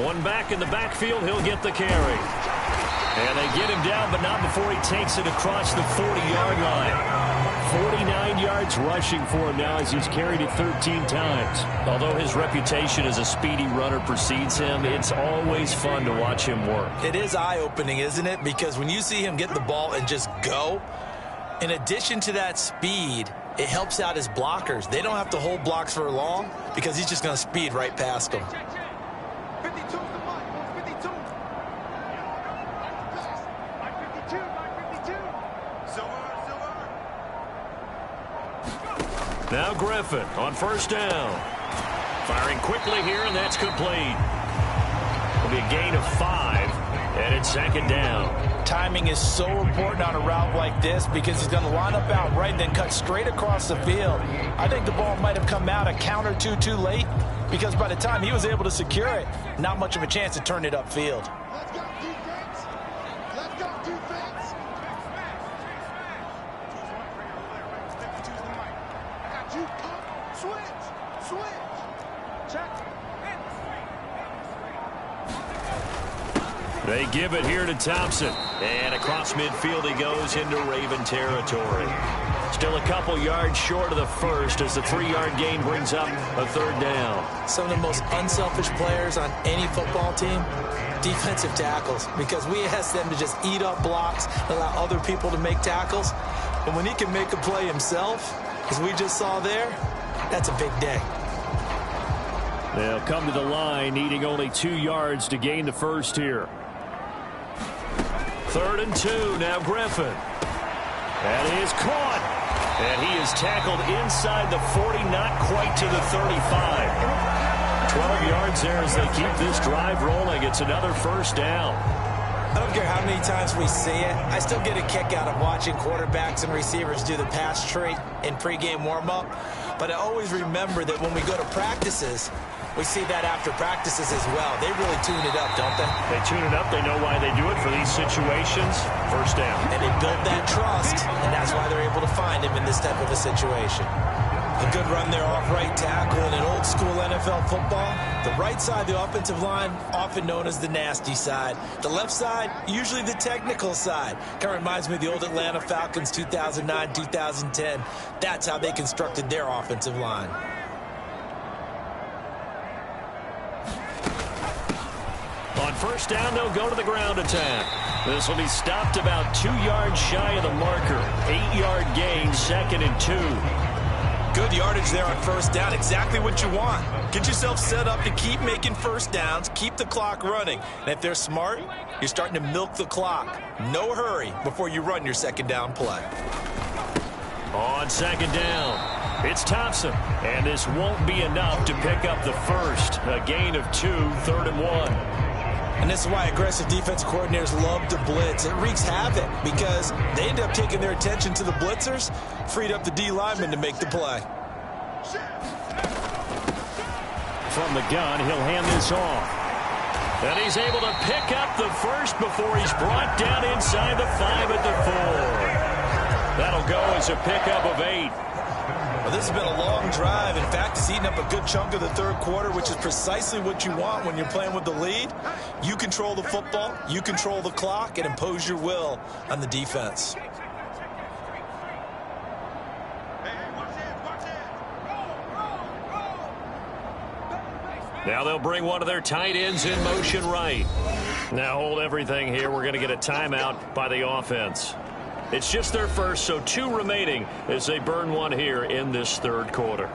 One back in the backfield, he'll get the carry. And they get him down, but not before he takes it across the 40-yard line. 49 yards rushing for him now as he's carried it 13 times. Although his reputation as a speedy runner precedes him, it's always fun to watch him work. It is eye-opening, isn't it? Because when you see him get the ball and just go, in addition to that speed, it helps out his blockers. They don't have to hold blocks for long because he's just going to speed right past them. 52 the mark, 52. 52. Now Griffin on 1st down. Firing quickly here, and that's complete. It'll be a gain of 5, and it's 2nd down. Timing is so important on a route like this because he's going to line up out right, then cut straight across the field. I think the ball might have come out a count or two too late because by the time he was able to secure it, not much of a chance to turn it upfield. Let's go defense. Let's go defense. I got you. Switch. Check. They give it here to Thompson. And across midfield he goes into Raven territory. Still a couple yards short of the first as the 3-yard gain brings up a 3rd down. Some of the most unselfish players on any football team, defensive tackles, because we ask them to just eat up blocks, allow other people to make tackles. But when he can make a play himself, as we just saw there, that's a big day. They'll come to the line needing only 2 yards to gain the first here. 3rd and 2, now Griffin. That is caught. And he is tackled inside the 40, not quite to the 35. 12 yards there as they keep this drive rolling. It's another 1st down. I don't care how many times we see it. I still get a kick out of watching quarterbacks and receivers do the pass tree in pregame warm-up. But I always remember that when we go to practices, we see that after practices as well. They really tune it up, don't they? They tune it up. They know why they do it for these situations. 1st down. And they build that trust, and that's why they're able to find him in this type of a situation. A good run there off right tackle in an old-school NFL football. The right side, the offensive line, often known as the nasty side. The left side, usually the technical side. Kind of reminds me of the old Atlanta Falcons 2009, 2010. That's how they constructed their offensive line. On first down, they'll go to the ground attack. This will be stopped about 2 yards shy of the marker. 8-yard gain, 2nd and 2. Good yardage there on first down. Exactly what you want. Get yourself set up to keep making first downs, keep the clock running. And if they're smart, you're starting to milk the clock. No hurry before you run your second down play. On second down, it's Thompson. And this won't be enough to pick up the first. A gain of 2, 3rd and 1. And this is why aggressive defense coordinators love to blitz. It wreaks havoc because they end up taking their attention to the blitzers, freed up the D lineman to make the play. From the gun, he'll hand this off. And he's able to pick up the first before he's brought down inside the 5 at the 4. That'll go as a pickup of 8. Well, this has been a long drive. In fact, it's eaten up a good chunk of the third quarter, which is precisely what you want when you're playing with the lead. You control the football, you control the clock, and impose your will on the defense. Now they'll bring one of their tight ends in motion right. Now hold everything here. We're going to get a timeout by the offense. It's just their first, so 2 remaining as they burn one here in this third quarter.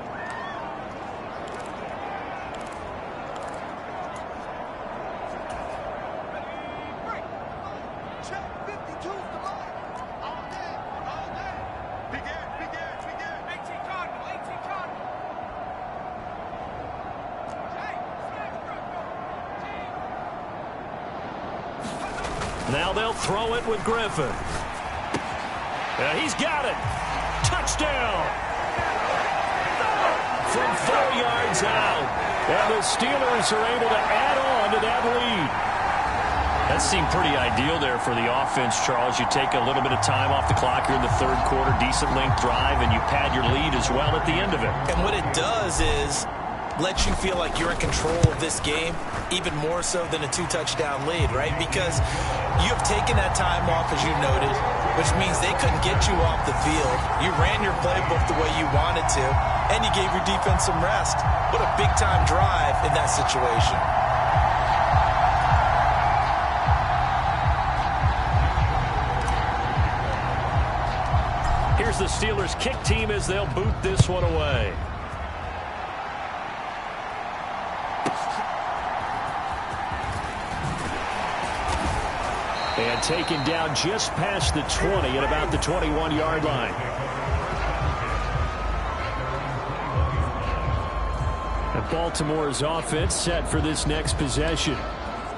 Now they'll throw it with Griffin. He's got it. Touchdown. From 4 yards out. And the Steelers are able to add on to that lead. That seemed pretty ideal there for the offense, Charles. You take a little bit of time off the clock here in the third quarter, decent length drive, and you pad your lead as well at the end of it. And what it does is let you feel like you're in control of this game, even more so than a 2-touchdown lead, right? Because you have taken that time off, as you noted, which means they couldn't get you off the field. You ran your playbook the way you wanted to, and you gave your defense some rest. What a big-time drive in that situation. Here's the Steelers' kick team as they'll boot this one away. And taken down just past the 20 at about the 21-yard line. And Baltimore's offense set for this next possession.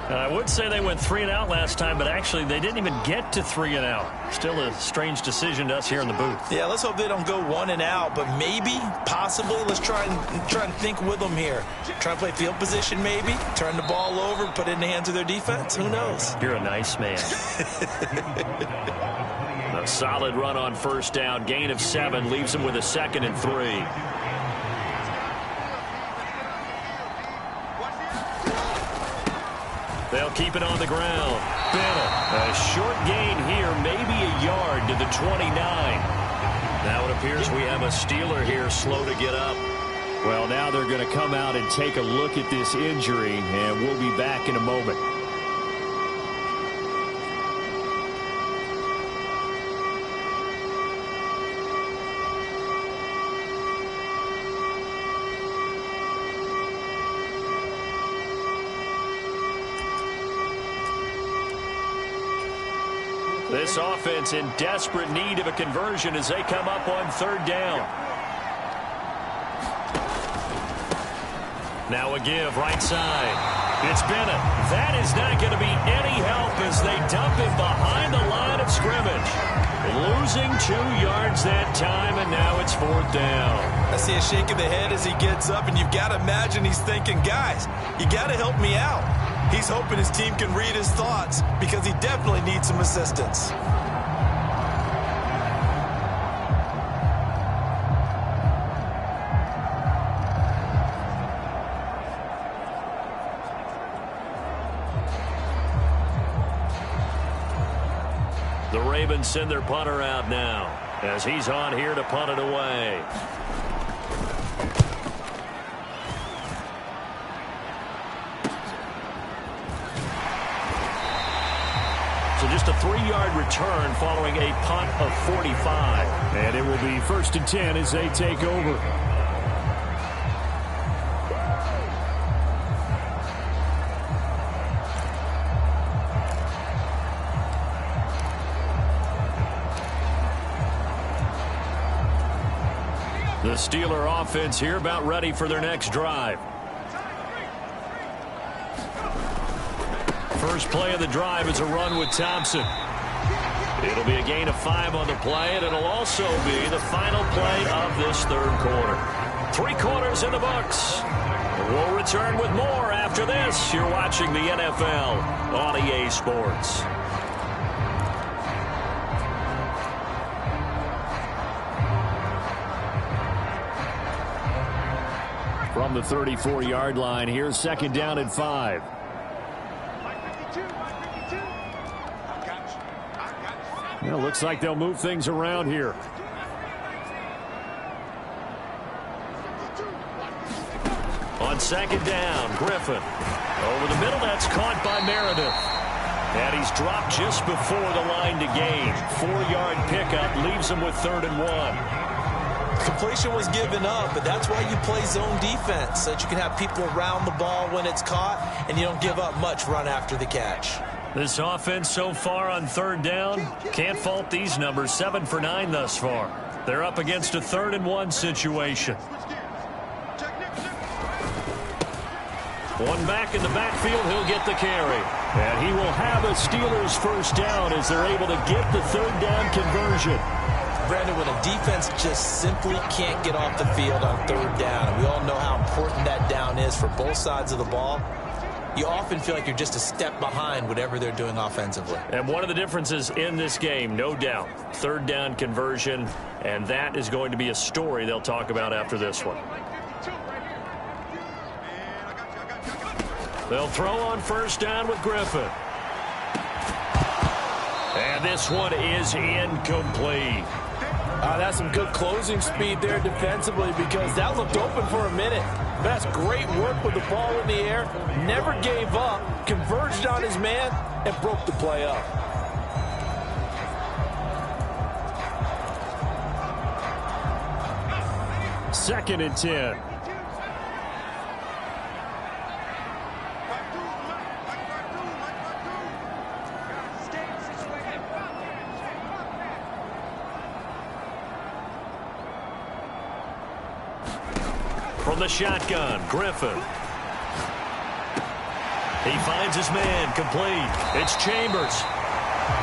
And I would say they went 3 and out last time, but actually they didn't even get to 3 and out. Still a strange decision to us here in the booth. Yeah, let's hope they don't go 1 and out, but maybe, possibly, let's try and think with them here. Try and play field position maybe, turn the ball over, put it in the hands of their defense. Who knows? You're a nice man. A solid run on first down, gain of 7, leaves them with a 2nd and 3. They'll keep it on the ground. Bennett, a short gain here, maybe a yard to the 29. Now it appears we have a Steeler here slow to get up. Well, now they're going to come out and take a look at this injury, and we'll be back in a moment. This offense in desperate need of a conversion as they come up on 3rd down. Now a give right side. It's Bennett. That is not going to be any help as they dump him behind the line of scrimmage. Losing 2 yards that time, and now it's 4th down. I see a shake of the head as he gets up, and you've got to imagine he's thinking, guys, you got to help me out. He's hoping his team can read his thoughts because he definitely needs some assistance. The Ravens send their punter out now as he's on here to punt it away. So just a 3-yard return following a punt of 45. And it will be 1st and 10 as they take over. The Steeler offense here about ready for their next drive. First play of the drive is a run with Thompson. It'll be a gain of 5 on the play, and it'll also be the final play of this third quarter. 3 quarters in the books. We'll return with more after this. You're watching the NFL on EA Sports. From the 34-yard line here, 2nd down and 5. Well, looks like they'll move things around here. On 2nd down, Griffin. Over the middle, that's caught by Meredith. And he's dropped just before the line to gain. 4-yard pickup leaves him with 3rd and 1. Completion was given up, but that's why you play zone defense, so that you can have people around the ball when it's caught, and you don't give up much run after the catch. This offense so far on 3rd down, can't fault these numbers. 7 for 9 thus far. They're up against a 3rd and 1 situation. One back in the backfield, he'll get the carry. And he will have a Steelers 1st down as they're able to get the 3rd down conversion. Brandon, when a defense just simply can't get off the field on 3rd down, and we all know how important that down is for both sides of the ball, you often feel like you're just a step behind whatever they're doing offensively. And one of the differences in this game, no doubt, 3rd down conversion, and that is going to be a story they'll talk about after this one. They'll throw on 1st down with Griffin. And this one is incomplete. That's some good closing speed there defensively, because that looked open for a minute. That's great work with the ball in the air. Never gave up, converged on his man, and broke the play up. Second and 10. From the shotgun, Griffin. He finds his man, complete. It's Chambers.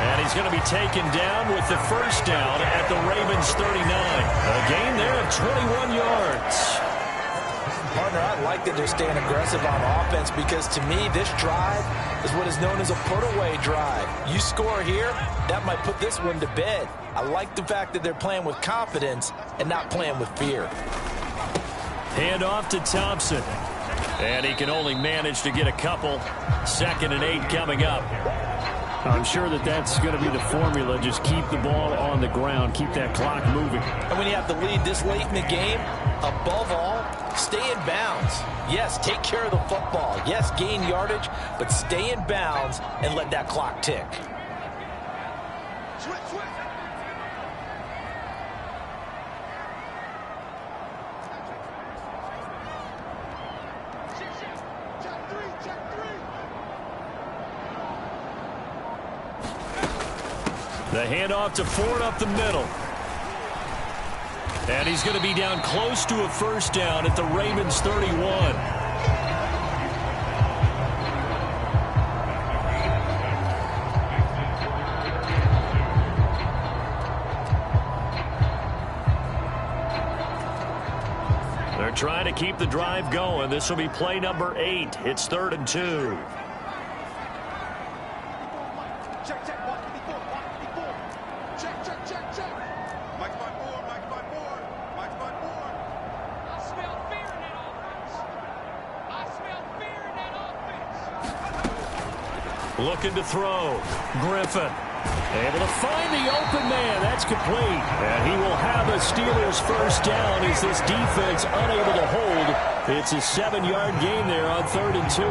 And he's going to be taken down with the 1st down at the Ravens 39. A gain there of 21 yards. Partner, I like that they're staying aggressive on offense, because to me, this drive is what is known as a put-away drive. You score here, that might put this one to bed. I like the fact that they're playing with confidence and not playing with fear. Hand off to Thompson. And he can only manage to get a couple. 2nd and 8 coming up. I'm sure that that's going to be the formula. Just keep the ball on the ground. Keep that clock moving. And when you have the lead this late in the game, above all, stay in bounds. Yes, take care of the football. Yes, gain yardage, but stay in bounds and let that clock tick. The handoff to Ford up the middle. And he's going to be down close to a 1st down at the Ravens 31. They're trying to keep the drive going. This will be play number 8. It's 3rd and 2. Looking to throw. Griffin able to find the open man. That's complete. And he will have a Steelers 1st down as this defense unable to hold. It's a 7-yard gain there on 3rd and 2.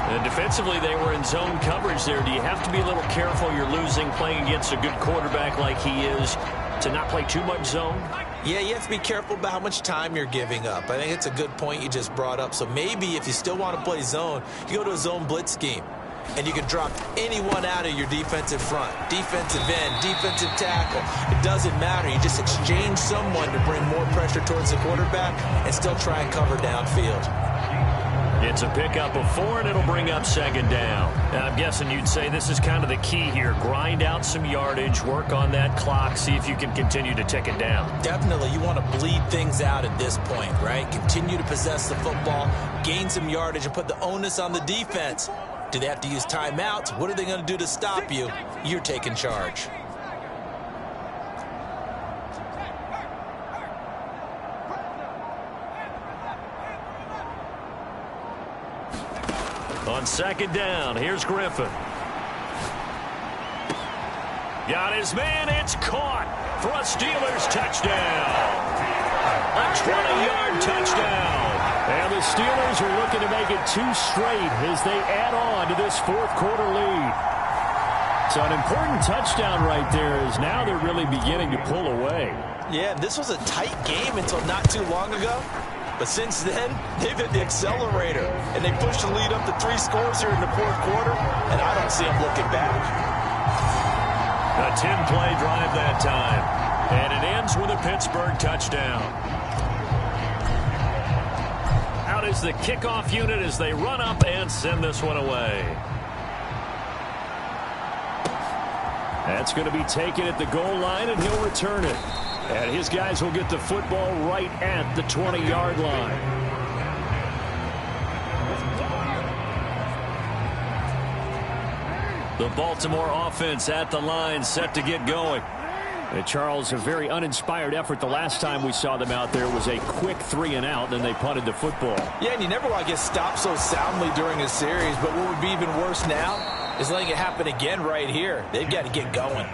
And defensively, they were in zone coverage there. Do you have to be a little careful? You're losing, playing against a good quarterback like he is, to not play too much zone? Yeah, you have to be careful about how much time you're giving up. I think it's a good point you just brought up. So maybe if you still want to play zone, you go to a zone blitz scheme. And you can drop anyone out of your defensive front. Defensive end, defensive tackle. It doesn't matter. You just exchange someone to bring more pressure towards the quarterback and still try and cover downfield. It's a pickup of 4, and it'll bring up second down. Now, I'm guessing you'd say this is kind of the key here. Grind out some yardage, work on that clock, see if you can continue to tick it down. Definitely. You want to bleed things out at this point, right? Continue to possess the football, gain some yardage, and put the onus on the defense. Do they have to use timeouts? What are they going to do to stop you? You're taking charge. On second down, here's Griffin. Got his man, it's caught for a Steelers touchdown. A 20-yard touchdown. And the Steelers are looking to make it 2 straight as they add on to this fourth-quarter lead. So an important touchdown right there is now they're really beginning to pull away. Yeah, this was a tight game until not too long ago. But since then, they've hit the accelerator, and they pushed the lead up to 3 scores here in the fourth quarter, and I don't see them looking back. A 10-play drive that time, and it ends with a Pittsburgh touchdown. Out is the kickoff unit as they run up and send this one away. That's going to be taken at the goal line, and he'll return it. And his guys will get the football right at the 20-yard line. The Baltimore offense at the line, set to get going. And Charles, a very uninspired effort. The last time we saw them out there was a quick 3-and-out, then they punted the football. Yeah, and you never want to get stopped so soundly during a series, but what would be even worse now is letting it happen again right here. They've got to get going.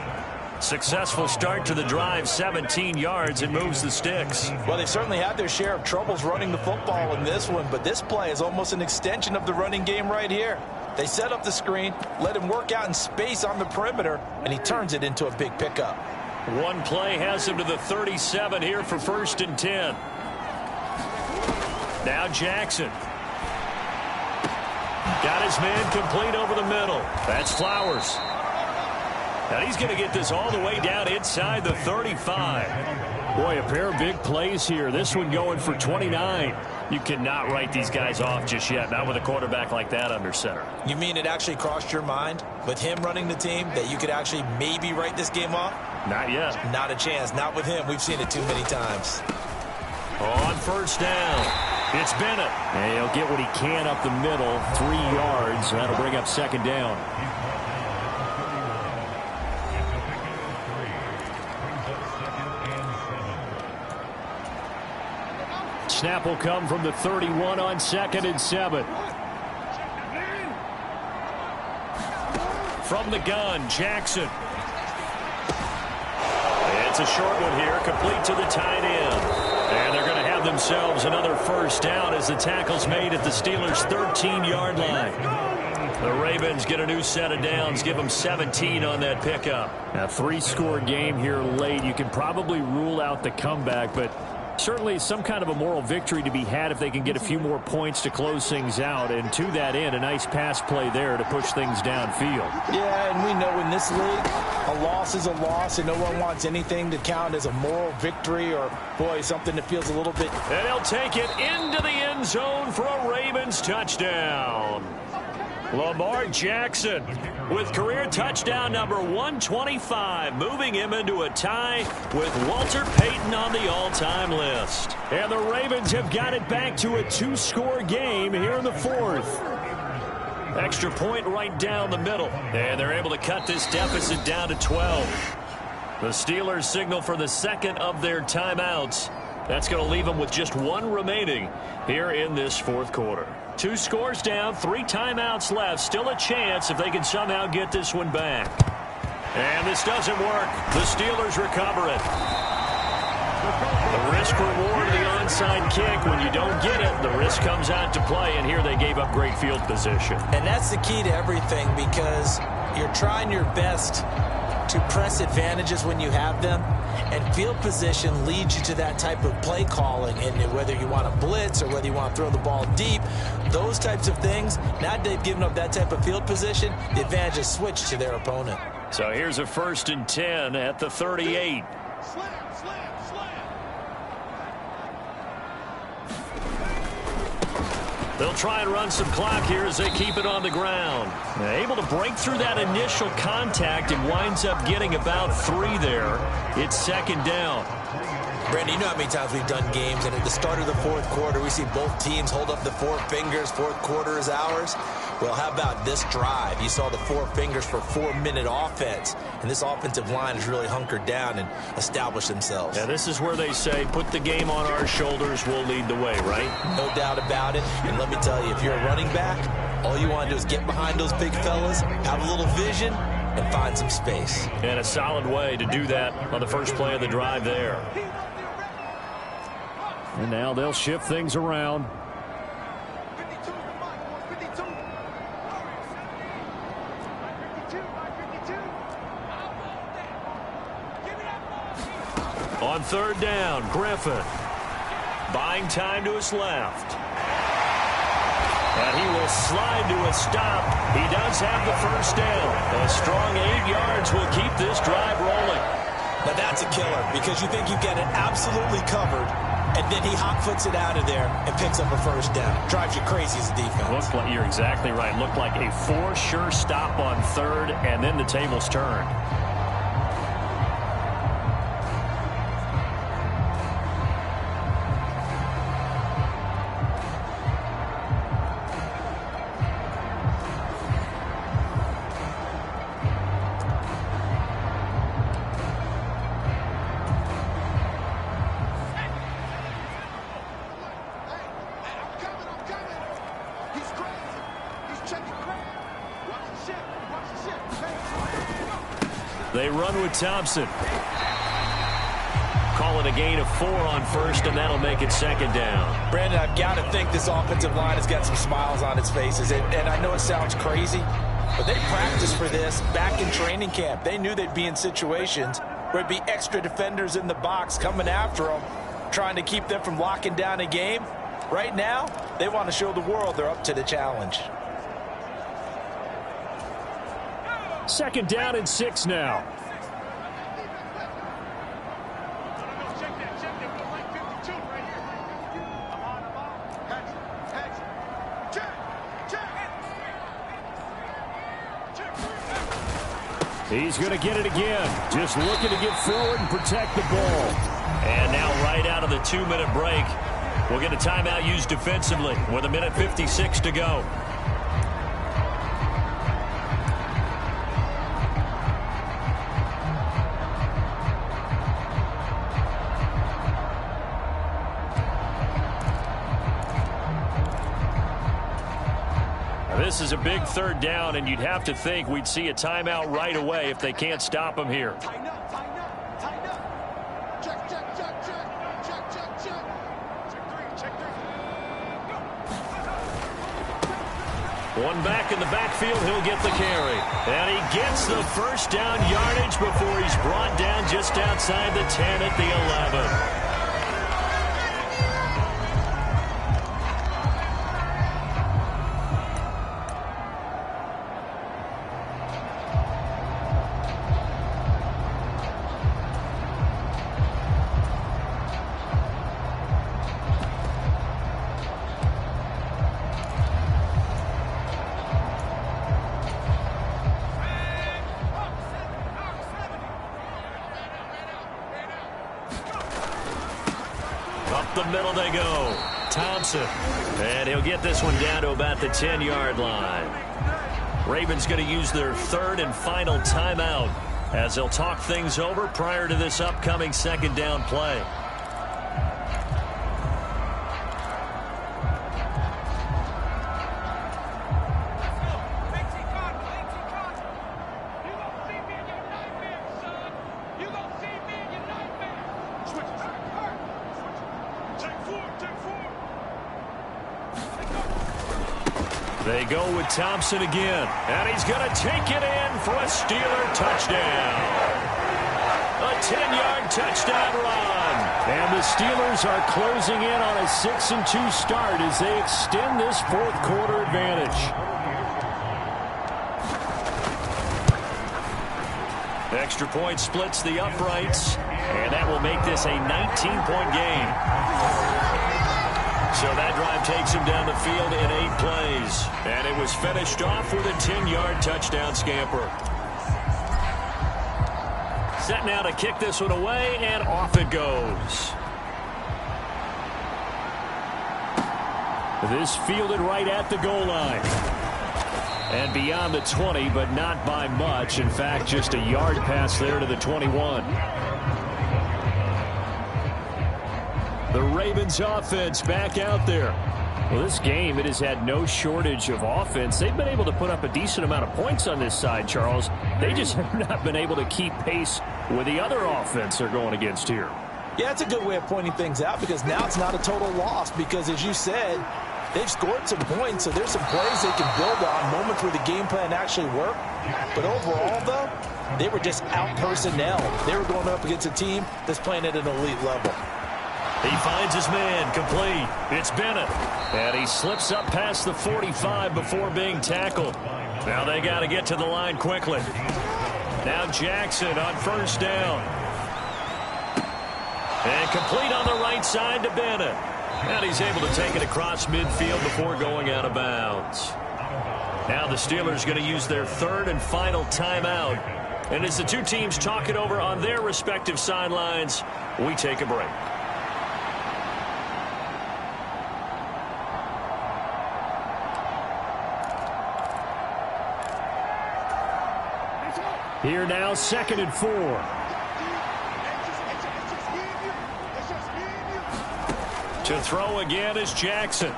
Successful start to the drive, 17 yards, and moves the sticks. Well, they certainly had their share of troubles running the football in this one, but this play is almost an extension of the running game right here. They set up the screen, let him work out in space on the perimeter, and he turns it into a big pickup. One play has him to the 37 here for 1st and 10. Now Jackson. Got his man complete over the middle. That's Flowers. And he's going to get this all the way down inside the 35. Boy, a pair of big plays here. This one going for 29. You cannot write these guys off just yet, not with a quarterback like that under center. You mean it actually crossed your mind with him running the team that you could actually maybe write this game off? Not yet. Not a chance. Not with him. We've seen it too many times. On 1st down, it's Bennett. And he'll get what he can up the middle, 3 yards. That'll bring up 2nd down. Snap will come from the 31 on 2nd and 7. From the gun, Jackson. It's a short one here, complete to the tight end. And they're going to have themselves another 1st down as the tackle's made at the Steelers' 13-yard line. The Ravens get a new set of downs, give them 17 on that pickup. A 3-score game here late. You can probably rule out the comeback, but certainly some kind of a moral victory to be had if they can get a few more points to close things out. And to that end, a nice pass play there to push things downfield. Yeah, and we know in this league, a loss is a loss, and no one wants anything to count as a moral victory or, boy, something that feels a little bit. And he'll take it into the end zone for a Ravens touchdown. Lamar Jackson with career touchdown number 125, moving him into a tie with Walter Payton on the all-time list. And the Ravens have got it back to a 2-score game here in the 4th. Extra point right down the middle, and they're able to cut this deficit down to 12. The Steelers signal for the 2nd of their timeouts. That's going to leave them with just 1 remaining here in this 4th quarter. 2 scores down, 3 timeouts left. Still a chance if they can somehow get this one back. And this doesn't work. The Steelers recover it. The risk reward of the onside kick. When you don't get it, the risk comes out to play, and here they gave up great field position. And that's the key to everything, because you're trying your best to press advantages when you have them, and field position leads you to that type of play calling. And whether you want to blitz or whether you want to throw the ball deep, those types of things, now they've given up that type of field position, the advantage is switched to their opponent. So here's a 1st and 10 at the 38. Slam, slam, slam. They'll try and run some clock here as they keep it on the ground. Able to break through that initial contact and winds up getting about 3 there. It's 2nd down. Brandon, you know how many times we've done games, and at the start of the 4th quarter, we see both teams hold up the 4 fingers, 4th quarter is ours. Well, how about this drive? You saw the 4 fingers for 4-minute offense, and this offensive line has really hunkered down and established themselves. Yeah, this is where they say, put the game on our shoulders, we'll lead the way, right? No doubt about it, and let me tell you, if you're a running back, all you want to do is get behind those big fellas, have a little vision, and find some space. And a solid way to do that on the first play of the drive there. And now they'll shift things around. 52 to Mike, 52. 52. Give me that ball. On 3rd down, Griffin. Buying time to his left. And he will slide to a stop. He does have the 1st down. A strong 8 yards will keep this drive rolling. Now that's a killer, because you think you get it absolutely covered, and then he hot foots it out of there and picks up a 1st down. Drives you crazy as a defense. Looked like, you're exactly right. Looked like a for sure stop on 3rd, and then the tables turned. They run with Thompson. Call it a gain of 4 on 1st, and that'll make it 2nd down. Brandon, I've got to think this offensive line has got some smiles on its faces. And I know it sounds crazy, but they practiced for this back in training camp. They knew they'd be in situations where it'd be extra defenders in the box coming after them, trying to keep them from locking down a game. Right now, they want to show the world they're up to the challenge. 2nd down and 6 now. He's going to get it again. Just looking to get forward and protect the ball. And now right out of the 2-minute break, we'll get a timeout used defensively with 1:56 to go. This is a big 3rd down, and you'd have to think we'd see a timeout right away if they can't stop him here. Tighten up, tighten up, tighten up. Check, check, check, check. Check, check, check. Check 3. One back in the backfield, he'll get the carry. And he gets the 1st down yardage before he's brought down just outside the 10 at the 11. Up the middle they go. Thompson. And he'll get this one down to about the 10-yard line. Ravens going to use their 3rd and final timeout as they'll talk things over prior to this upcoming 2nd down play. They go with Thompson again, and he's going to take it in for a Steeler touchdown. A 10-yard touchdown run. And the Steelers are closing in on a 6-2 start as they extend this fourth quarter advantage. Extra point splits the uprights, and that will make this a 19-point game. So that drive takes him down the field in 8 plays. And it was finished off with a 10-yard touchdown scamper. Set now to kick this one away, and off it goes. This fielded right at the goal line. And beyond the 20, but not by much. In fact, just a yard pass there to the 21. The Ravens offense back out there. Well, this game, it has had no shortage of offense. They've been able to put up a decent amount of points on this side, Charles. They just have not been able to keep pace with the other offense they're going against here. Yeah, it's a good way of pointing things out because now it's not a total loss because, as you said, they've scored some points, so there's some plays they can build on, moments where the game plan actually worked. But overall, though, they were just out-personnel. They were going up against a team that's playing at an elite level. He finds his man, complete. It's Bennett. And he slips up past the 45 before being tackled. Now they got to get to the line quickly. Now Jackson on first down. And complete on the right side to Bennett. And he's able to take it across midfield before going out of bounds. Now the Steelers going to use their third and final timeout. And as the two teams talk it over on their respective sidelines, we take a break. Here now, 2nd and 4. To throw again is Jackson.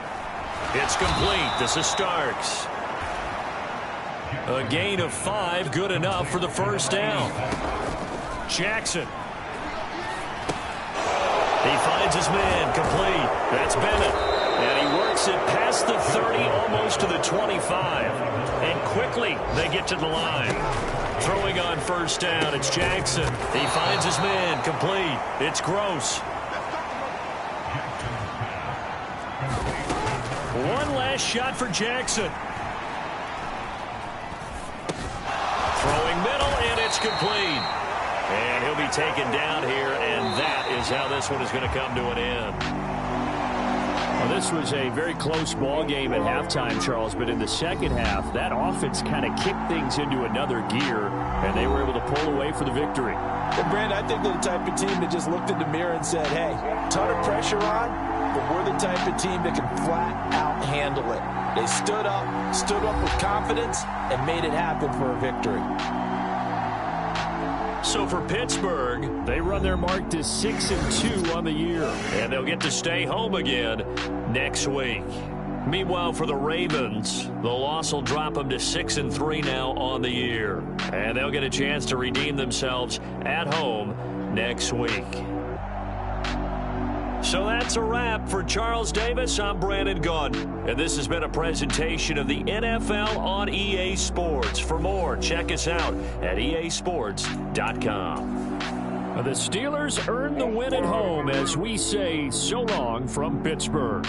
It's complete. This is Starks. A gain of 5, good enough for the first down. Jackson. He finds his man, complete. That's Bennett. And he works it past the 30, almost to the 25. And quickly, they get to the line. Throwing on first down, it's Jackson. He finds his man, complete. It's Gross. One last shot for Jackson. Throwing middle, and it's complete. And he'll be taken down here, and that is how this one is going to come to an end. Well, this was a very close ball game at halftime, Charles, but in the second half, that offense kind of kicked things into another gear, and they were able to pull away for the victory. Well, Brandon, I think they're the type of team that just looked in the mirror and said, hey, ton of pressure on, but we're the type of team that can flat out handle it. They stood up with confidence, and made it happen for a victory. So for Pittsburgh, they run their mark to 6-2 on the year, and they'll get to stay home again next week. Meanwhile, for the Ravens, the loss will drop them to 6-3 now on the year, and they'll get a chance to redeem themselves at home next week. So that's a wrap. For Charles Davis, I'm Brandon Gaudin, and this has been a presentation of the NFL on EA Sports. For more, check us out at easports.com. The Steelers earn the win at home as we say so long from Pittsburgh.